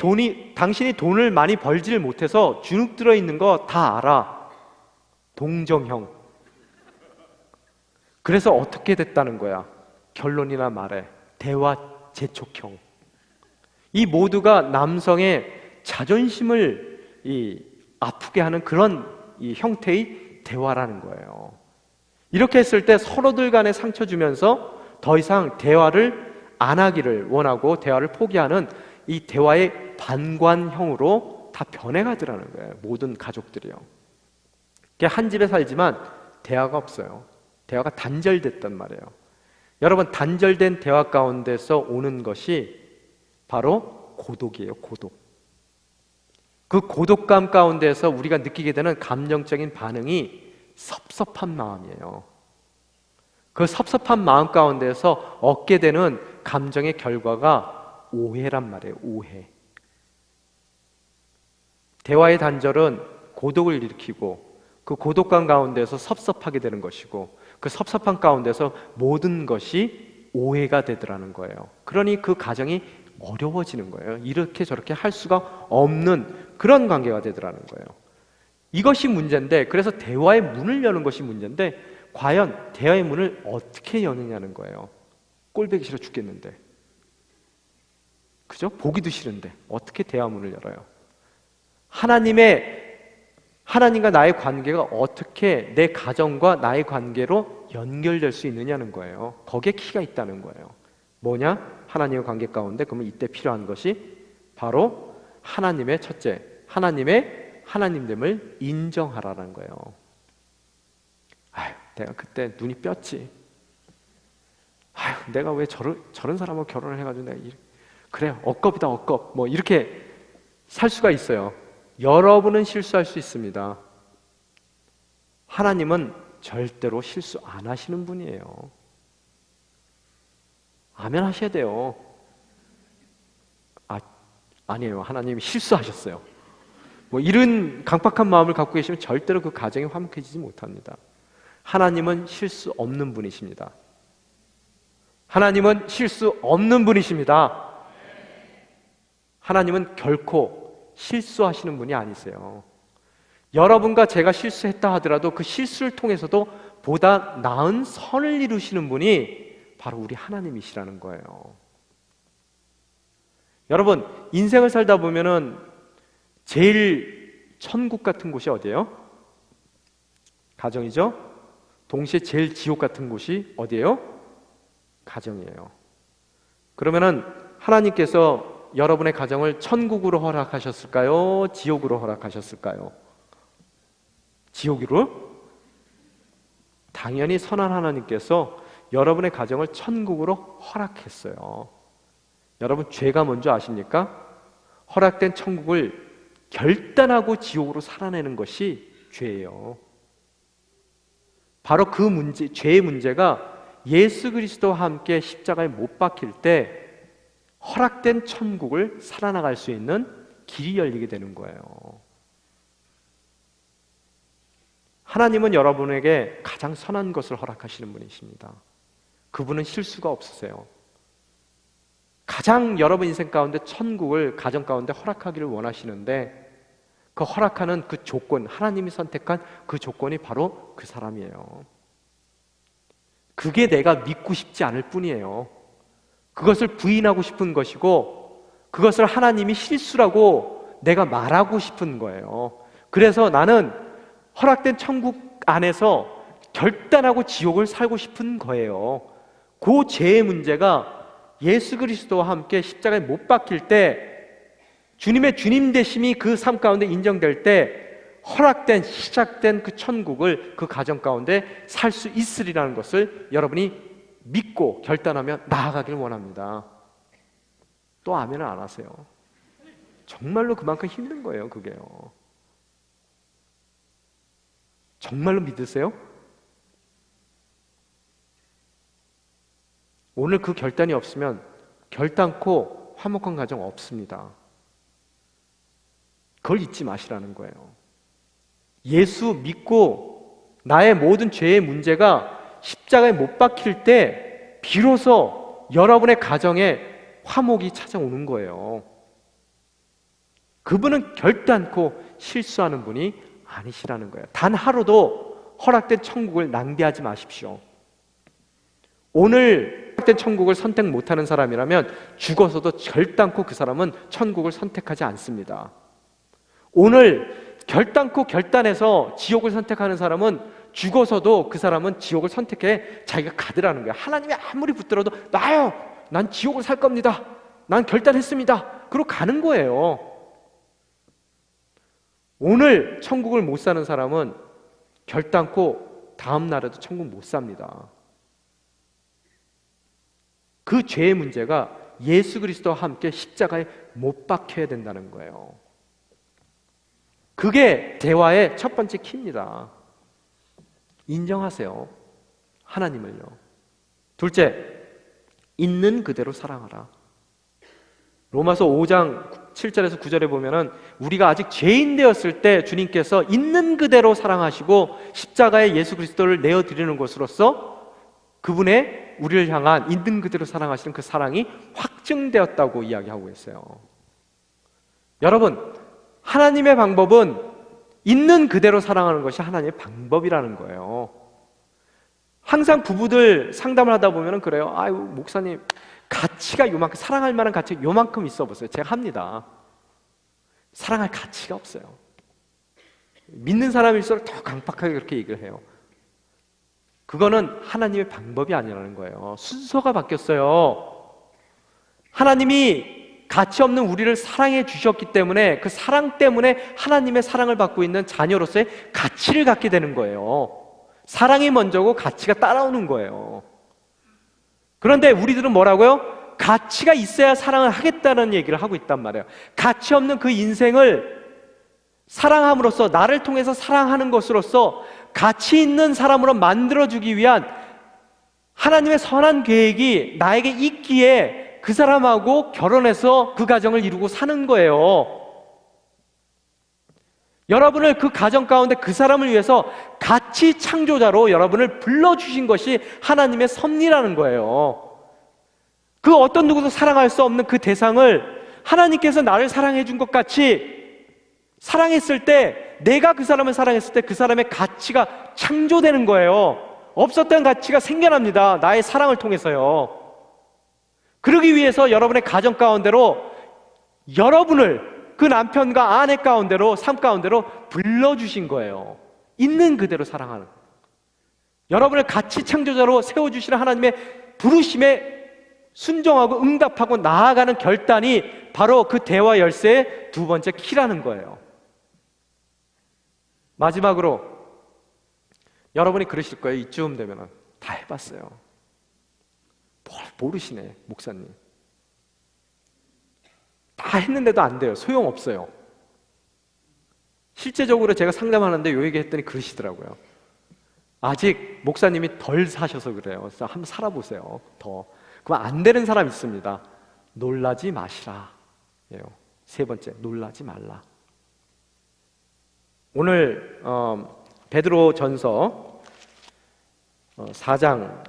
돈을 많이 벌지를 못해서 주눅 들어 있는 거 다 알아. 동정형. 그래서 어떻게 됐다는 거야? 결론이나 말해. 대화 재촉형. 이 모두가 남성의 자존심을 아프게 하는 그런 이 형태의 대화라는 거예요. 이렇게 했을 때 서로들 간에 상처 주면서 더 이상 대화를 안 하기를 원하고 대화를 포기하는 이 대화의 반관형으로 다 변해가더라는 거예요. 모든 가족들이요. 한 집에 살지만 대화가 없어요. 대화가 단절됐단 말이에요. 여러분, 단절된 대화 가운데서 오는 것이 바로 고독이에요. 고독. 그 고독감 가운데서 우리가 느끼게 되는 감정적인 반응이 섭섭한 마음이에요. 그 섭섭한 마음 가운데서 얻게 되는 감정의 결과가 오해란 말이에요. 오해. 대화의 단절은 고독을 일으키고, 그 고독감 가운데서 섭섭하게 되는 것이고, 그 섭섭한 가운데서 모든 것이 오해가 되더라는 거예요. 그러니 그 가정이 어려워지는 거예요. 이렇게 저렇게 할 수가 없는 그런 관계가 되더라는 거예요. 이것이 문제인데, 그래서 대화의 문을 여는 것이 문제인데, 과연 대화의 문을 어떻게 여느냐는 거예요. 꼴보기 싫어 죽겠는데, 그죠? 보기도 싫은데 어떻게 대화 문을 열어요? 하나님과 나의 관계가 어떻게 내 가정과 나의 관계로 연결될 수 있느냐는 거예요. 거기에 키가 있다는 거예요. 뭐냐? 하나님의 관계 가운데 그러면 이때 필요한 것이 바로 하나님의 첫째, 하나님의 하나님됨을 인정하라는 거예요. 내가 그때 눈이 뼈지. 내가 왜 저런 사람하고 결혼을 해가지고 내가 그래, 억겁이다, 억겁. 뭐 이렇게 살 수가 있어요. 여러분은 실수할 수 있습니다. 하나님은 절대로 실수 안 하시는 분이에요. 아멘 하셔야 돼요. 아니에요. 하나님이 실수하셨어요. 뭐 이런 강박한 마음을 갖고 계시면 절대로 그 가정이 화목해지지 못합니다. 하나님은 실수 없는 분이십니다. 하나님은 실수 없는 분이십니다. 하나님은 결코 실수하시는 분이 아니세요. 여러분과 제가 실수했다 하더라도 그 실수를 통해서도 보다 나은 선을 이루시는 분이 바로 우리 하나님이시라는 거예요. 여러분, 인생을 살다 보면은 제일 천국 같은 곳이 어디예요? 가정이죠? 동시에 제일 지옥 같은 곳이 어디예요? 가정이에요. 그러면은 하나님께서 여러분의 가정을 천국으로 허락하셨을까요? 지옥으로 허락하셨을까요? 지옥으로? 당연히 선한 하나님께서 여러분의 가정을 천국으로 허락했어요. 여러분, 죄가 뭔지 아십니까? 허락된 천국을 결단하고 지옥으로 살아내는 것이 죄예요. 바로 그 문제, 죄의 문제가 예수 그리스도와 함께 십자가에 못 박힐 때 허락된 천국을 살아나갈 수 있는 길이 열리게 되는 거예요. 하나님은 여러분에게 가장 선한 것을 허락하시는 분이십니다. 그분은 실수가 없으세요. 가장 여러분 인생 가운데 천국을 가정 가운데 허락하기를 원하시는데 그 허락하는 그 조건, 하나님이 선택한 그 조건이 바로 그 사람이에요. 그게 내가 믿고 싶지 않을 뿐이에요. 그것을 부인하고 싶은 것이고 그것을 하나님이 실수라고 내가 말하고 싶은 거예요. 그래서 나는 허락된 천국 안에서 결단하고 지옥을 살고 싶은 거예요. 그 죄의 문제가 예수 그리스도와 함께 십자가에 못 박힐 때 주님의 주님 되심이 그 삶 가운데 인정될 때 허락된, 시작된 그 천국을 그 가정 가운데 살 수 있으리라는 것을 여러분이 믿고 결단하며 나아가길 원합니다. 또 아멘을 안 하세요. 정말로 그만큼 힘든 거예요, 그게요. 정말로 믿으세요? 오늘 그 결단이 없으면 결단코 화목한 가정 없습니다. 그걸 잊지 마시라는 거예요. 예수 믿고 나의 모든 죄의 문제가 십자가에 못 박힐 때 비로소 여러분의 가정에 화목이 찾아오는 거예요. 그분은 결단코 실수하는 분이 아니시라는 거예요. 단 하루도 허락된 천국을 낭비하지 마십시오. 오늘 허락된 천국을 선택 못하는 사람이라면 죽어서도 결단코 그 사람은 천국을 선택하지 않습니다. 오늘 결단코 결단해서 지옥을 선택하는 사람은 죽어서도 그 사람은 지옥을 선택해 자기가 가더라는 거예요. 하나님이 아무리 붙들어도 나요! 난 지옥을 살 겁니다. 난 결단했습니다. 그러고 가는 거예요. 오늘 천국을 못 사는 사람은 결단코 다음 날에도 천국 못 삽니다. 그 죄의 문제가 예수 그리스도와 함께 십자가에 못 박혀야 된다는 거예요. 그게 대화의 첫 번째 키입니다. 인정하세요. 하나님을요. 둘째, 있는 그대로 사랑하라. 로마서 5장 7절에서 9절에 보면은 우리가 아직 죄인 되었을 때 주님께서 있는 그대로 사랑하시고 십자가에 예수 그리스도를 내어드리는 것으로서 그분의 우리를 향한 있는 그대로 사랑하시는 그 사랑이 확증되었다고 이야기하고 있어요. 여러분, 하나님의 방법은 있는 그대로 사랑하는 것이 하나님의 방법이라는 거예요. 항상 부부들 상담을 하다 보면 그래요. 아유, 목사님, 가치가 요만큼, 사랑할 만한 가치가 요만큼 있어 보세요. 제가 합니다. 사랑할 가치가 없어요. 믿는 사람일수록 더 강팍하게 그렇게 얘기를 해요. 그거는 하나님의 방법이 아니라는 거예요. 순서가 바뀌었어요. 하나님이 가치 없는 우리를 사랑해 주셨기 때문에 그 사랑 때문에 하나님의 사랑을 받고 있는 자녀로서의 가치를 갖게 되는 거예요. 사랑이 먼저고 가치가 따라오는 거예요. 그런데 우리들은 뭐라고요? 가치가 있어야 사랑을 하겠다는 얘기를 하고 있단 말이에요. 가치 없는 그 인생을 사랑함으로써, 나를 통해서 사랑하는 것으로써 가치 있는 사람으로 만들어주기 위한 하나님의 선한 계획이 나에게 있기에 그 사람하고 결혼해서 그 가정을 이루고 사는 거예요. 여러분을 그 가정 가운데 그 사람을 위해서 가치 창조자로 여러분을 불러주신 것이 하나님의 섭리라는 거예요. 그 어떤 누구도 사랑할 수 없는 그 대상을 하나님께서 나를 사랑해 준 것 같이 사랑했을 때, 내가 그 사람을 사랑했을 때 그 사람의 가치가 창조되는 거예요. 없었던 가치가 생겨납니다. 나의 사랑을 통해서요. 그러기 위해서 여러분의 가정 가운데로 여러분을 그 남편과 아내 가운데로, 삶 가운데로 불러주신 거예요. 있는 그대로 사랑하는, 여러분을 가치 창조자로 세워주시는 하나님의 부르심에 순종하고 응답하고 나아가는 결단이 바로 그 대화 열쇠의 두 번째 키라는 거예요. 마지막으로 여러분이 그러실 거예요. 이쯤 되면 다 해봤어요. 뭘 모르시네, 목사님. 다 했는데도 안 돼요. 소용없어요. 실제적으로 제가 상담하는데 요 얘기 했더니 그러시더라고요. 아직 목사님이 덜 사셔서 그래요. 그래서 한번 살아보세요. 더. 그럼 안 되는 사람 있습니다. 놀라지 마시라. 세 번째, 놀라지 말라. 오늘 베드로 전서 4장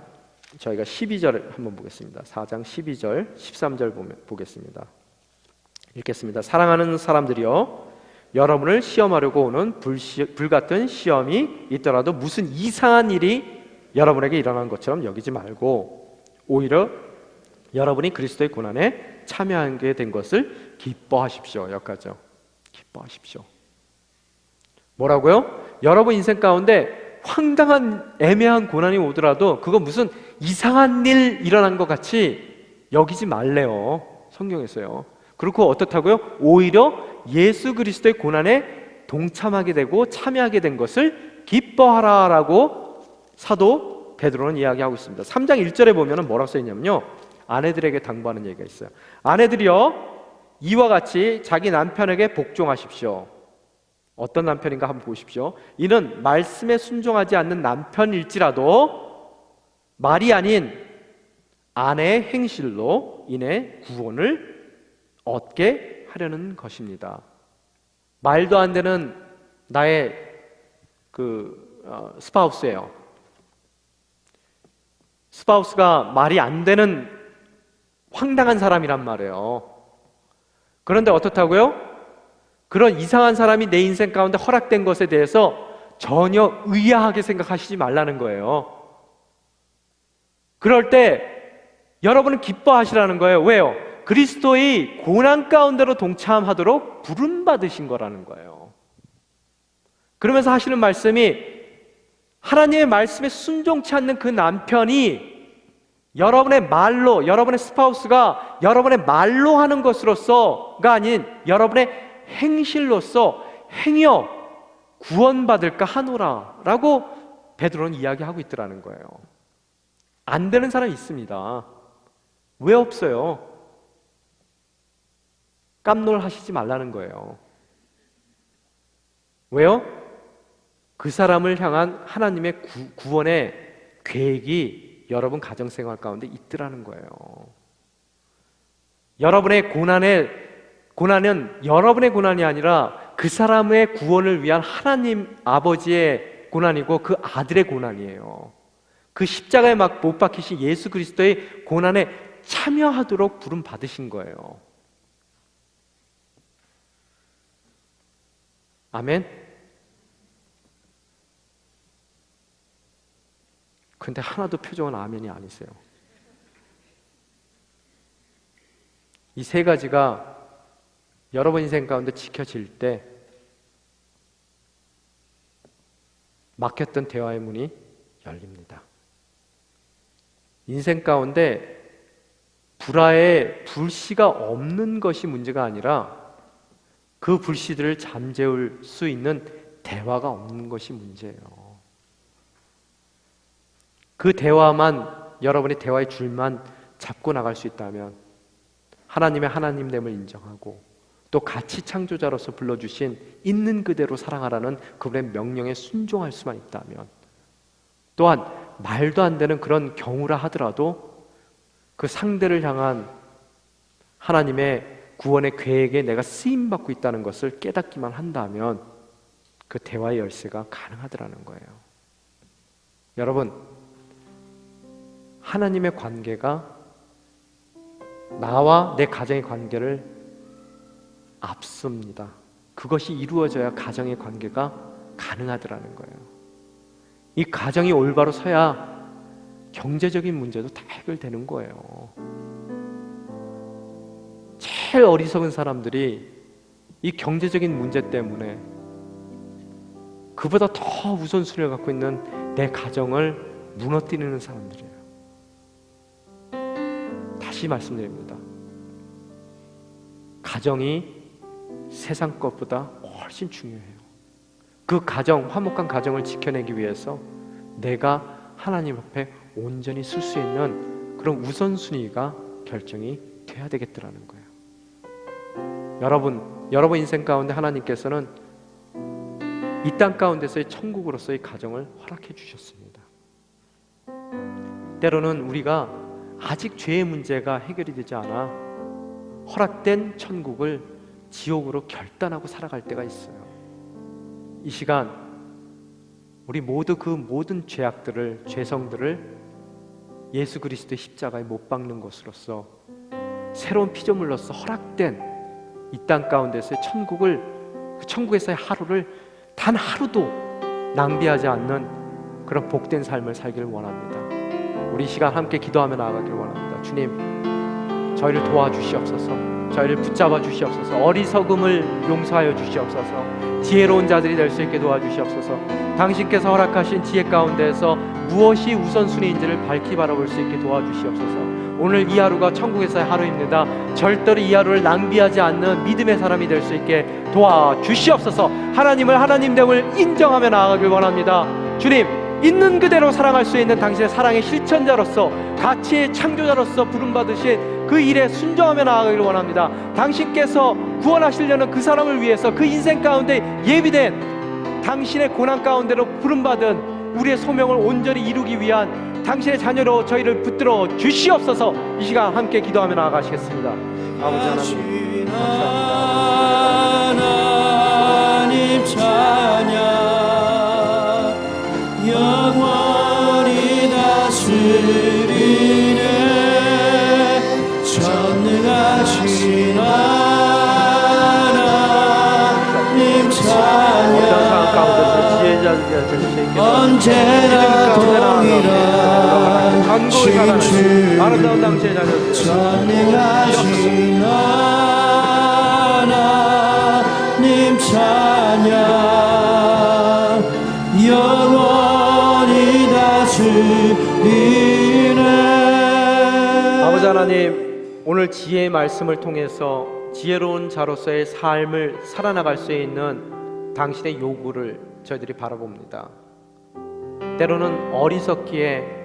저희가 12절 한번 보겠습니다. 4장 12절, 13절 보겠습니다. 읽겠습니다. 사랑하는 사람들이여, 여러분을 시험하려고 오는 불같은 시험이 있더라도 무슨 이상한 일이 여러분에게 일어난 것처럼 여기지 말고 오히려 여러분이 그리스도의 고난에 참여하게 된 것을 기뻐하십시오. 여기까지요. 기뻐하십시오. 뭐라고요? 여러분 인생 가운데 황당한 애매한 고난이 오더라도 그거 무슨 이상한 일 일어난 것 같이 여기지 말래요. 성경에서요. 그렇고 어떻다고요? 오히려 예수 그리스도의 고난에 동참하게 되고 참여하게 된 것을 기뻐하라라고 사도 베드로는 이야기하고 있습니다. 3장 1절에 보면 뭐라고 써있냐면요, 아내들에게 당부하는 얘기가 있어요. 아내들이여, 이와 같이 자기 남편에게 복종하십시오. 어떤 남편인가 한번 보십시오. 이는 말씀에 순종하지 않는 남편일지라도 말이 아닌 아내의 행실로 인해 구원을 얻게 하려는 것입니다. 말도 안 되는 나의 스파우스예요. 스파우스가 말이 안 되는 황당한 사람이란 말이에요. 그런데 어떻다고요? 그런 이상한 사람이 내 인생 가운데 허락된 것에 대해서 전혀 의아하게 생각하시지 말라는 거예요. 그럴 때 여러분은 기뻐하시라는 거예요. 왜요? 그리스도의 고난 가운데로 동참하도록 부름받으신 거라는 거예요. 그러면서 하시는 말씀이, 하나님의 말씀에 순종치 않는 그 남편이 여러분의 말로, 여러분의 스파우스가 여러분의 말로 하는 것으로서가 아닌 여러분의 행실로서 행여 구원받을까 하노라 라고 베드로는 이야기하고 있더라는 거예요. 안 되는 사람이 있습니다. 왜 없어요? 깜놀하시지 말라는 거예요. 왜요? 그 사람을 향한 하나님의 구원의 계획이 여러분 가정생활 가운데 있더라는 거예요. 여러분의 고난은 여러분의 고난이 아니라 그 사람의 구원을 위한 하나님 아버지의 고난이고 그 아들의 고난이에요. 그 십자가에 못 박히신 예수 그리스도의 고난에 참여하도록 부름 받으신 거예요. 아멘. 근데 하나도 표정은 아멘이 아니세요. 이 세 가지가 여러분 인생 가운데 지켜질 때 막혔던 대화의 문이 열립니다. 인생 가운데 불화의 불씨가 없는 것이 문제가 아니라 그 불씨들을 잠재울 수 있는 대화가 없는 것이 문제예요. 그 대화만, 여러분이 대화의 줄만 잡고 나갈 수 있다면, 하나님의 하나님됨을 인정하고 또 가치 창조자로서 불러주신 있는 그대로 사랑하라는 그분의 명령에 순종할 수만 있다면, 또한 말도 안 되는 그런 경우라 하더라도 그 상대를 향한 하나님의 구원의 계획에 내가 쓰임받고 있다는 것을 깨닫기만 한다면 그 대화의 열쇠가 가능하더라는 거예요. 여러분, 하나님의 관계가 나와 내 가정의 관계를 앞섭니다. 그것이 이루어져야 가정의 관계가 가능하더라는 거예요. 이 가정이 올바로 서야 경제적인 문제도 다 해결되는 거예요. 제일 어리석은 사람들이 이 경제적인 문제 때문에 그보다 더 우선순위를 갖고 있는 내 가정을 무너뜨리는 사람들이에요. 다시 말씀드립니다. 가정이 세상 것보다 훨씬 중요해요. 그 가정, 화목한 가정을 지켜내기 위해서 내가 하나님 앞에 온전히 쓸 수 있는 그런 우선순위가 결정이 돼야 되겠더라는 거예요. 여러분 인생 가운데 하나님께서는 이 땅 가운데서의 천국으로서의 가정을 허락해 주셨습니다. 때로는 우리가 아직 죄의 문제가 해결이 되지 않아 허락된 천국을 지옥으로 결단하고 살아갈 때가 있어요. 이 시간 우리 모두 그 모든 죄악들을, 죄성들을 예수 그리스도의 십자가에 못 박는 것으로서 새로운 피조물로서 허락된 이 땅 가운데서의 천국을, 그 천국에서의 하루를 단 하루도 낭비하지 않는 그런 복된 삶을 살기를 원합니다. 우리 이 시간 함께 기도하며 나아가기를 원합니다. 주님, 저희를 도와주시옵소서. 저희를 붙잡아 주시옵소서. 어리석음을 용서하여 주시옵소서. 지혜로운 자들이 될 수 있게 도와주시옵소서. 당신께서 허락하신 지혜 가운데에서 무엇이 우선순위인지를 밝히 바라볼 수 있게 도와주시옵소서. 오늘 이 하루가 천국에서의 하루입니다. 절대로 이 하루를 낭비하지 않는 믿음의 사람이 될 수 있게 도와주시옵소서. 하나님을 하나님됨을 인정하며 나아가길 원합니다. 주님, 있는 그대로 사랑할 수 있는 당신의 사랑의 실천자로서, 가치의 창조자로서 부름받으신 그 일에 순종하며 나아가길 원합니다. 당신께서 구원하시려는 그 사람을 위해서 그 인생 가운데 예비된 당신의 고난 가운데로 부름받은 우리의 소명을 온전히 이루기 위한 당신의 자녀로 저희를 붙들어 주시옵소서. 이 시간 함께 기도하며 나아가시겠습니다. 아버지 하나님, 감사합니다. 하나님 찬양 영원히 다스리네 전능하신 하나님 찬양 언제나 동일한 신주 아름다운 당신의 자녀들 전능하신 하나님 찬양 영원히 다스리네. 아버지 하나님, 오늘 지혜의 말씀을 통해서 지혜로운 자로서의 삶을 살아나갈 수 있는 당신의 요구를 저희들이 바라봅니다. 때로는 어리석기에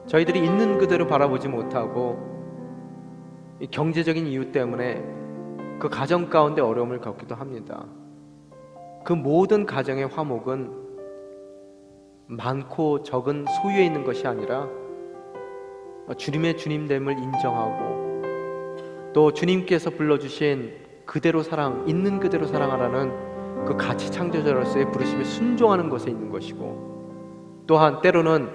저희들이 있는 그대로 바라보지 못하고 이 경제적인 이유 때문에 그 가정 가운데 어려움을 겪기도 합니다. 그 모든 가정의 화목은 많고 적은 소유에 있는 것이 아니라 주님의 주님됨을 인정하고 또 주님께서 불러주신 그대로 사랑, 있는 그대로 사랑하라는 그 가치 창조자로서의 부르심에 순종하는 것에 있는 것이고, 또한 때로는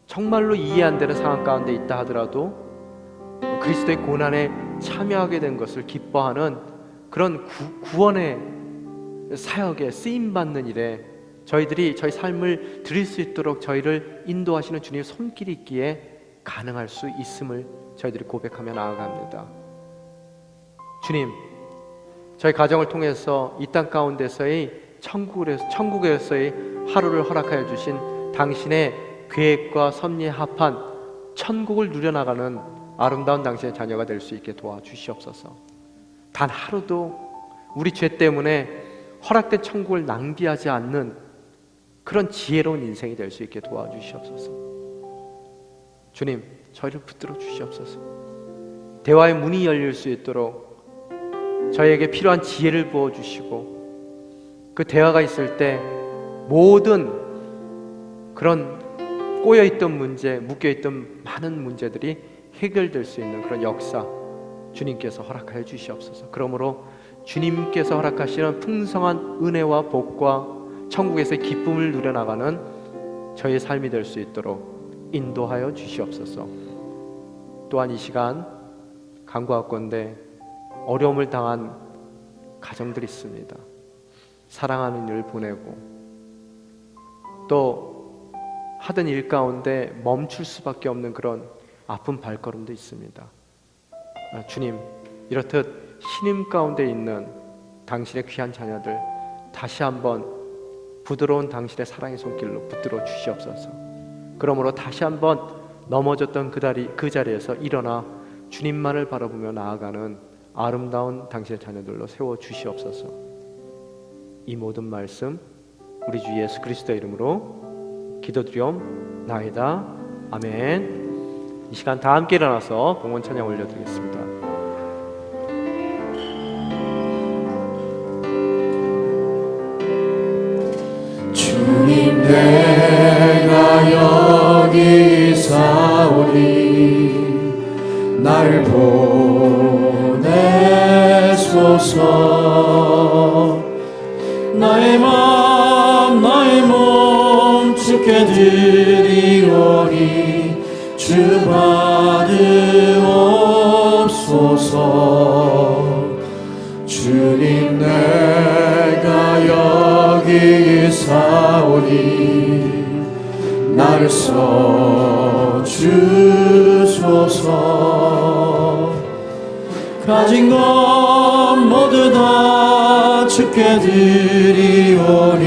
정말로 이해 안 되는 상황 가운데 있다 하더라도 그리스도의 고난에 참여하게 된 것을 기뻐하는 그런 구원의 사역에 쓰임받는 일에 저희들이 저희 삶을 드릴 수 있도록 저희를 인도하시는 주님의 손길이 있기에 가능할 수 있음을 저희들이 고백하며 나아갑니다. 주님, 저희 가정을 통해서 이 땅 가운데서의 천국에서의 하루를 허락하여 주신 당신의 계획과 섭리에 합한 천국을 누려나가는 아름다운 당신의 자녀가 될 수 있게 도와주시옵소서. 단 하루도 우리 죄 때문에 허락된 천국을 낭비하지 않는 그런 지혜로운 인생이 될 수 있게 도와주시옵소서. 주님, 저희를 붙들어 주시옵소서. 대화의 문이 열릴 수 있도록 저희에게 필요한 지혜를 부어주시고, 그 대화가 있을 때 모든 그런 꼬여있던 문제, 묶여있던 많은 문제들이 해결될 수 있는 그런 역사, 주님께서 허락하여 주시옵소서. 그러므로 주님께서 허락하시는 풍성한 은혜와 복과 천국에서의 기쁨을 누려나가는 저의 삶이 될 수 있도록 인도하여 주시옵소서. 또한 이 시간 간구하건대 어려움을 당한 가정들이 있습니다. 사랑하는 이를 보내고 또 하던 일 가운데 멈출 수밖에 없는 그런 아픈 발걸음도 있습니다. 주님, 이렇듯 신임 가운데 있는 당신의 귀한 자녀들 다시 한번 부드러운 당신의 사랑의 손길로 붙들어 주시옵소서. 그러므로 다시 한번 넘어졌던 그 자리에서 일어나 주님만을 바라보며 나아가는 아름다운 당신의 자녀들로 세워 주시옵소서. 이 모든 말씀 우리 주 예수 그리스도의 이름으로 기도드리옵나이다. 아멘. 이 시간 다 함께 일어나서 봉헌 찬양 올려드리겠습니다. 주님, 내가 여기 사오니 나를 보내소서. 나의 맘 나의 몸 주께 드리오니 주 받으옵소서. 주님, 내가 여기 사오니 나를 써주소서. 가진 것 모두 다 주께 드리오니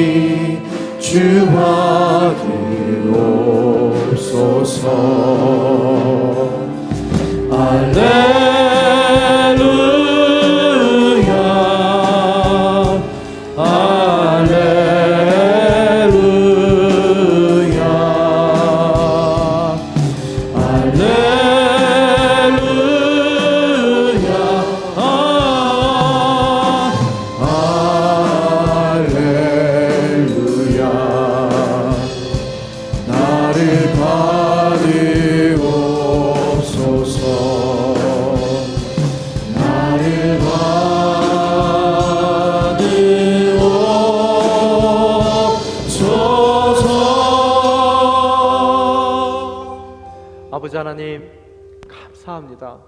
주 받으옵소서. 할렐루야 할렐루야 할렐루야 할렐루야. 나를 받으옵소서. 나를 받으옵소서. 아버지 하나님, 감사합니다.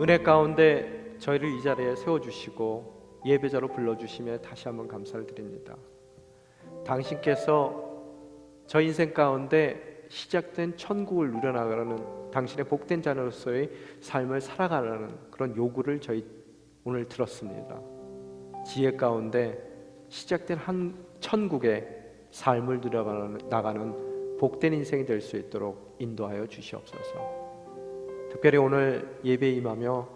은혜 가운데 저희를 이 자리에 세워주시고 예배자로 불러주심에 다시 한번 감사를 드립니다. 당신께서 저 인생 가운데 시작된 천국을 누려나가는 당신의 복된 자녀로서의 삶을 살아가라는 그런 요구를 저희 오늘 들었습니다. 지혜 가운데 시작된 한 천국의 삶을 누려나가는 복된 인생이 될 수 있도록 인도하여 주시옵소서. 특별히 오늘 예배에 임하며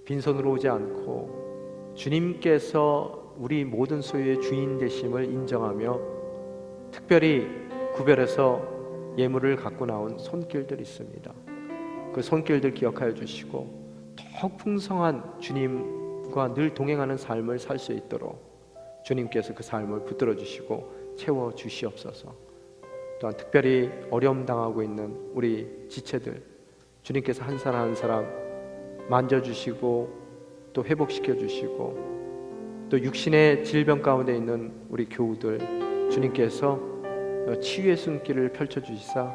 빈손으로 오지 않고 주님께서 우리 모든 소유의 주인 되심을 인정하며 특별히 구별해서 예물을 갖고 나온 손길들이 있습니다. 그 손길들 기억하여 주시고 더욱 풍성한 주님과 늘 동행하는 삶을 살 수 있도록 주님께서 그 삶을 붙들어 주시고 채워 주시옵소서. 또한 특별히 어려움 당하고 있는 우리 지체들 주님께서 한 사람 한 사람 만져주시고 또 회복시켜 주시고 또 육신의 질병 가운데 있는 우리 교우들 주님께서 치유의 손길을 펼쳐주시사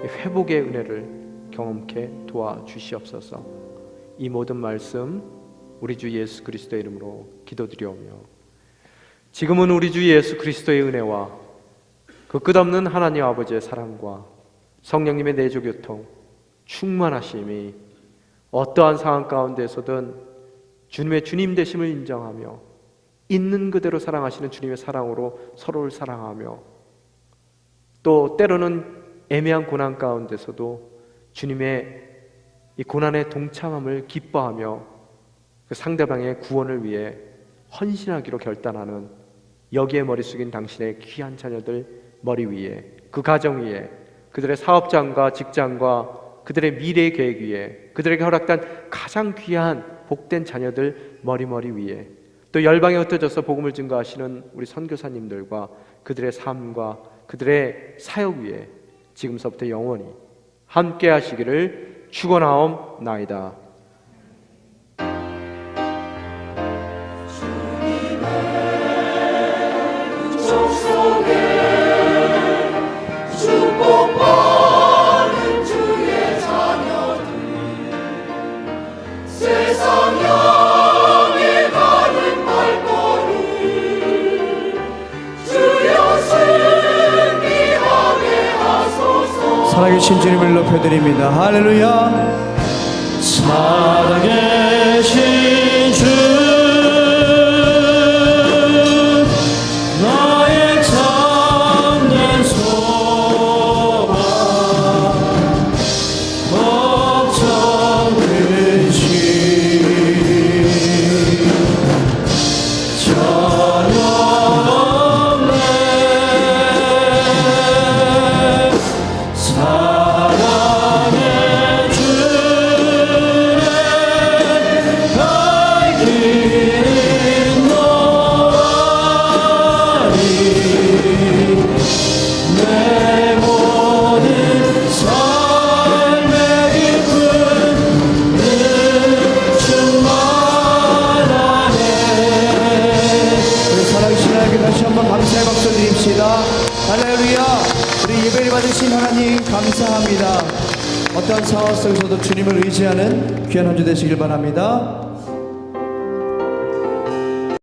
회복의 은혜를 경험케 도와주시옵소서. 이 모든 말씀 우리 주 예수 그리스도의 이름으로 기도드리오며 지금은 우리 주 예수 그리스도의 은혜와 그 끝없는 하나님 아버지의 사랑과 성령님의 내조교통 충만하심이 어떠한 상황 가운데서든 주님의 주님 되심을 인정하며 있는 그대로 사랑하시는 주님의 사랑으로 서로를 사랑하며 또 때로는 애매한 고난 가운데서도 주님의 이 고난에 동참함을 기뻐하며 그 상대방의 구원을 위해 헌신하기로 결단하는 여기에 머리 숙인 당신의 귀한 자녀들 머리 위에 그 가정 위에 그들의 사업장과 직장과 그들의 미래의 계획 위에 그들에게 허락된 가장 귀한 복된 자녀들 머리 위에 또 열방에 흩어져서 복음을 증거하시는 우리 선교사님들과 그들의 삶과 그들의 사역 위에 지금서부터 영원히 함께 하시기를 축원하옵나이다. 살아계신 주님을 높여드립니다. 할렐루야. 살아계신 주 나의 참된 소망 걱정 근심 전혀 없네 사랑의 주를 갈 길이 너라니 내 모든 삶의 기쁨 늘 충만하네. 우리 살아계신 하나님께 다시 한번 감사의 박수 드립시다. 할렐루야. 우리 예배를 받으신 하나님 감사합니다. 어떠한 상황 속에서도 주님을 의지하는 귀한 한 주 되시길 바랍니다.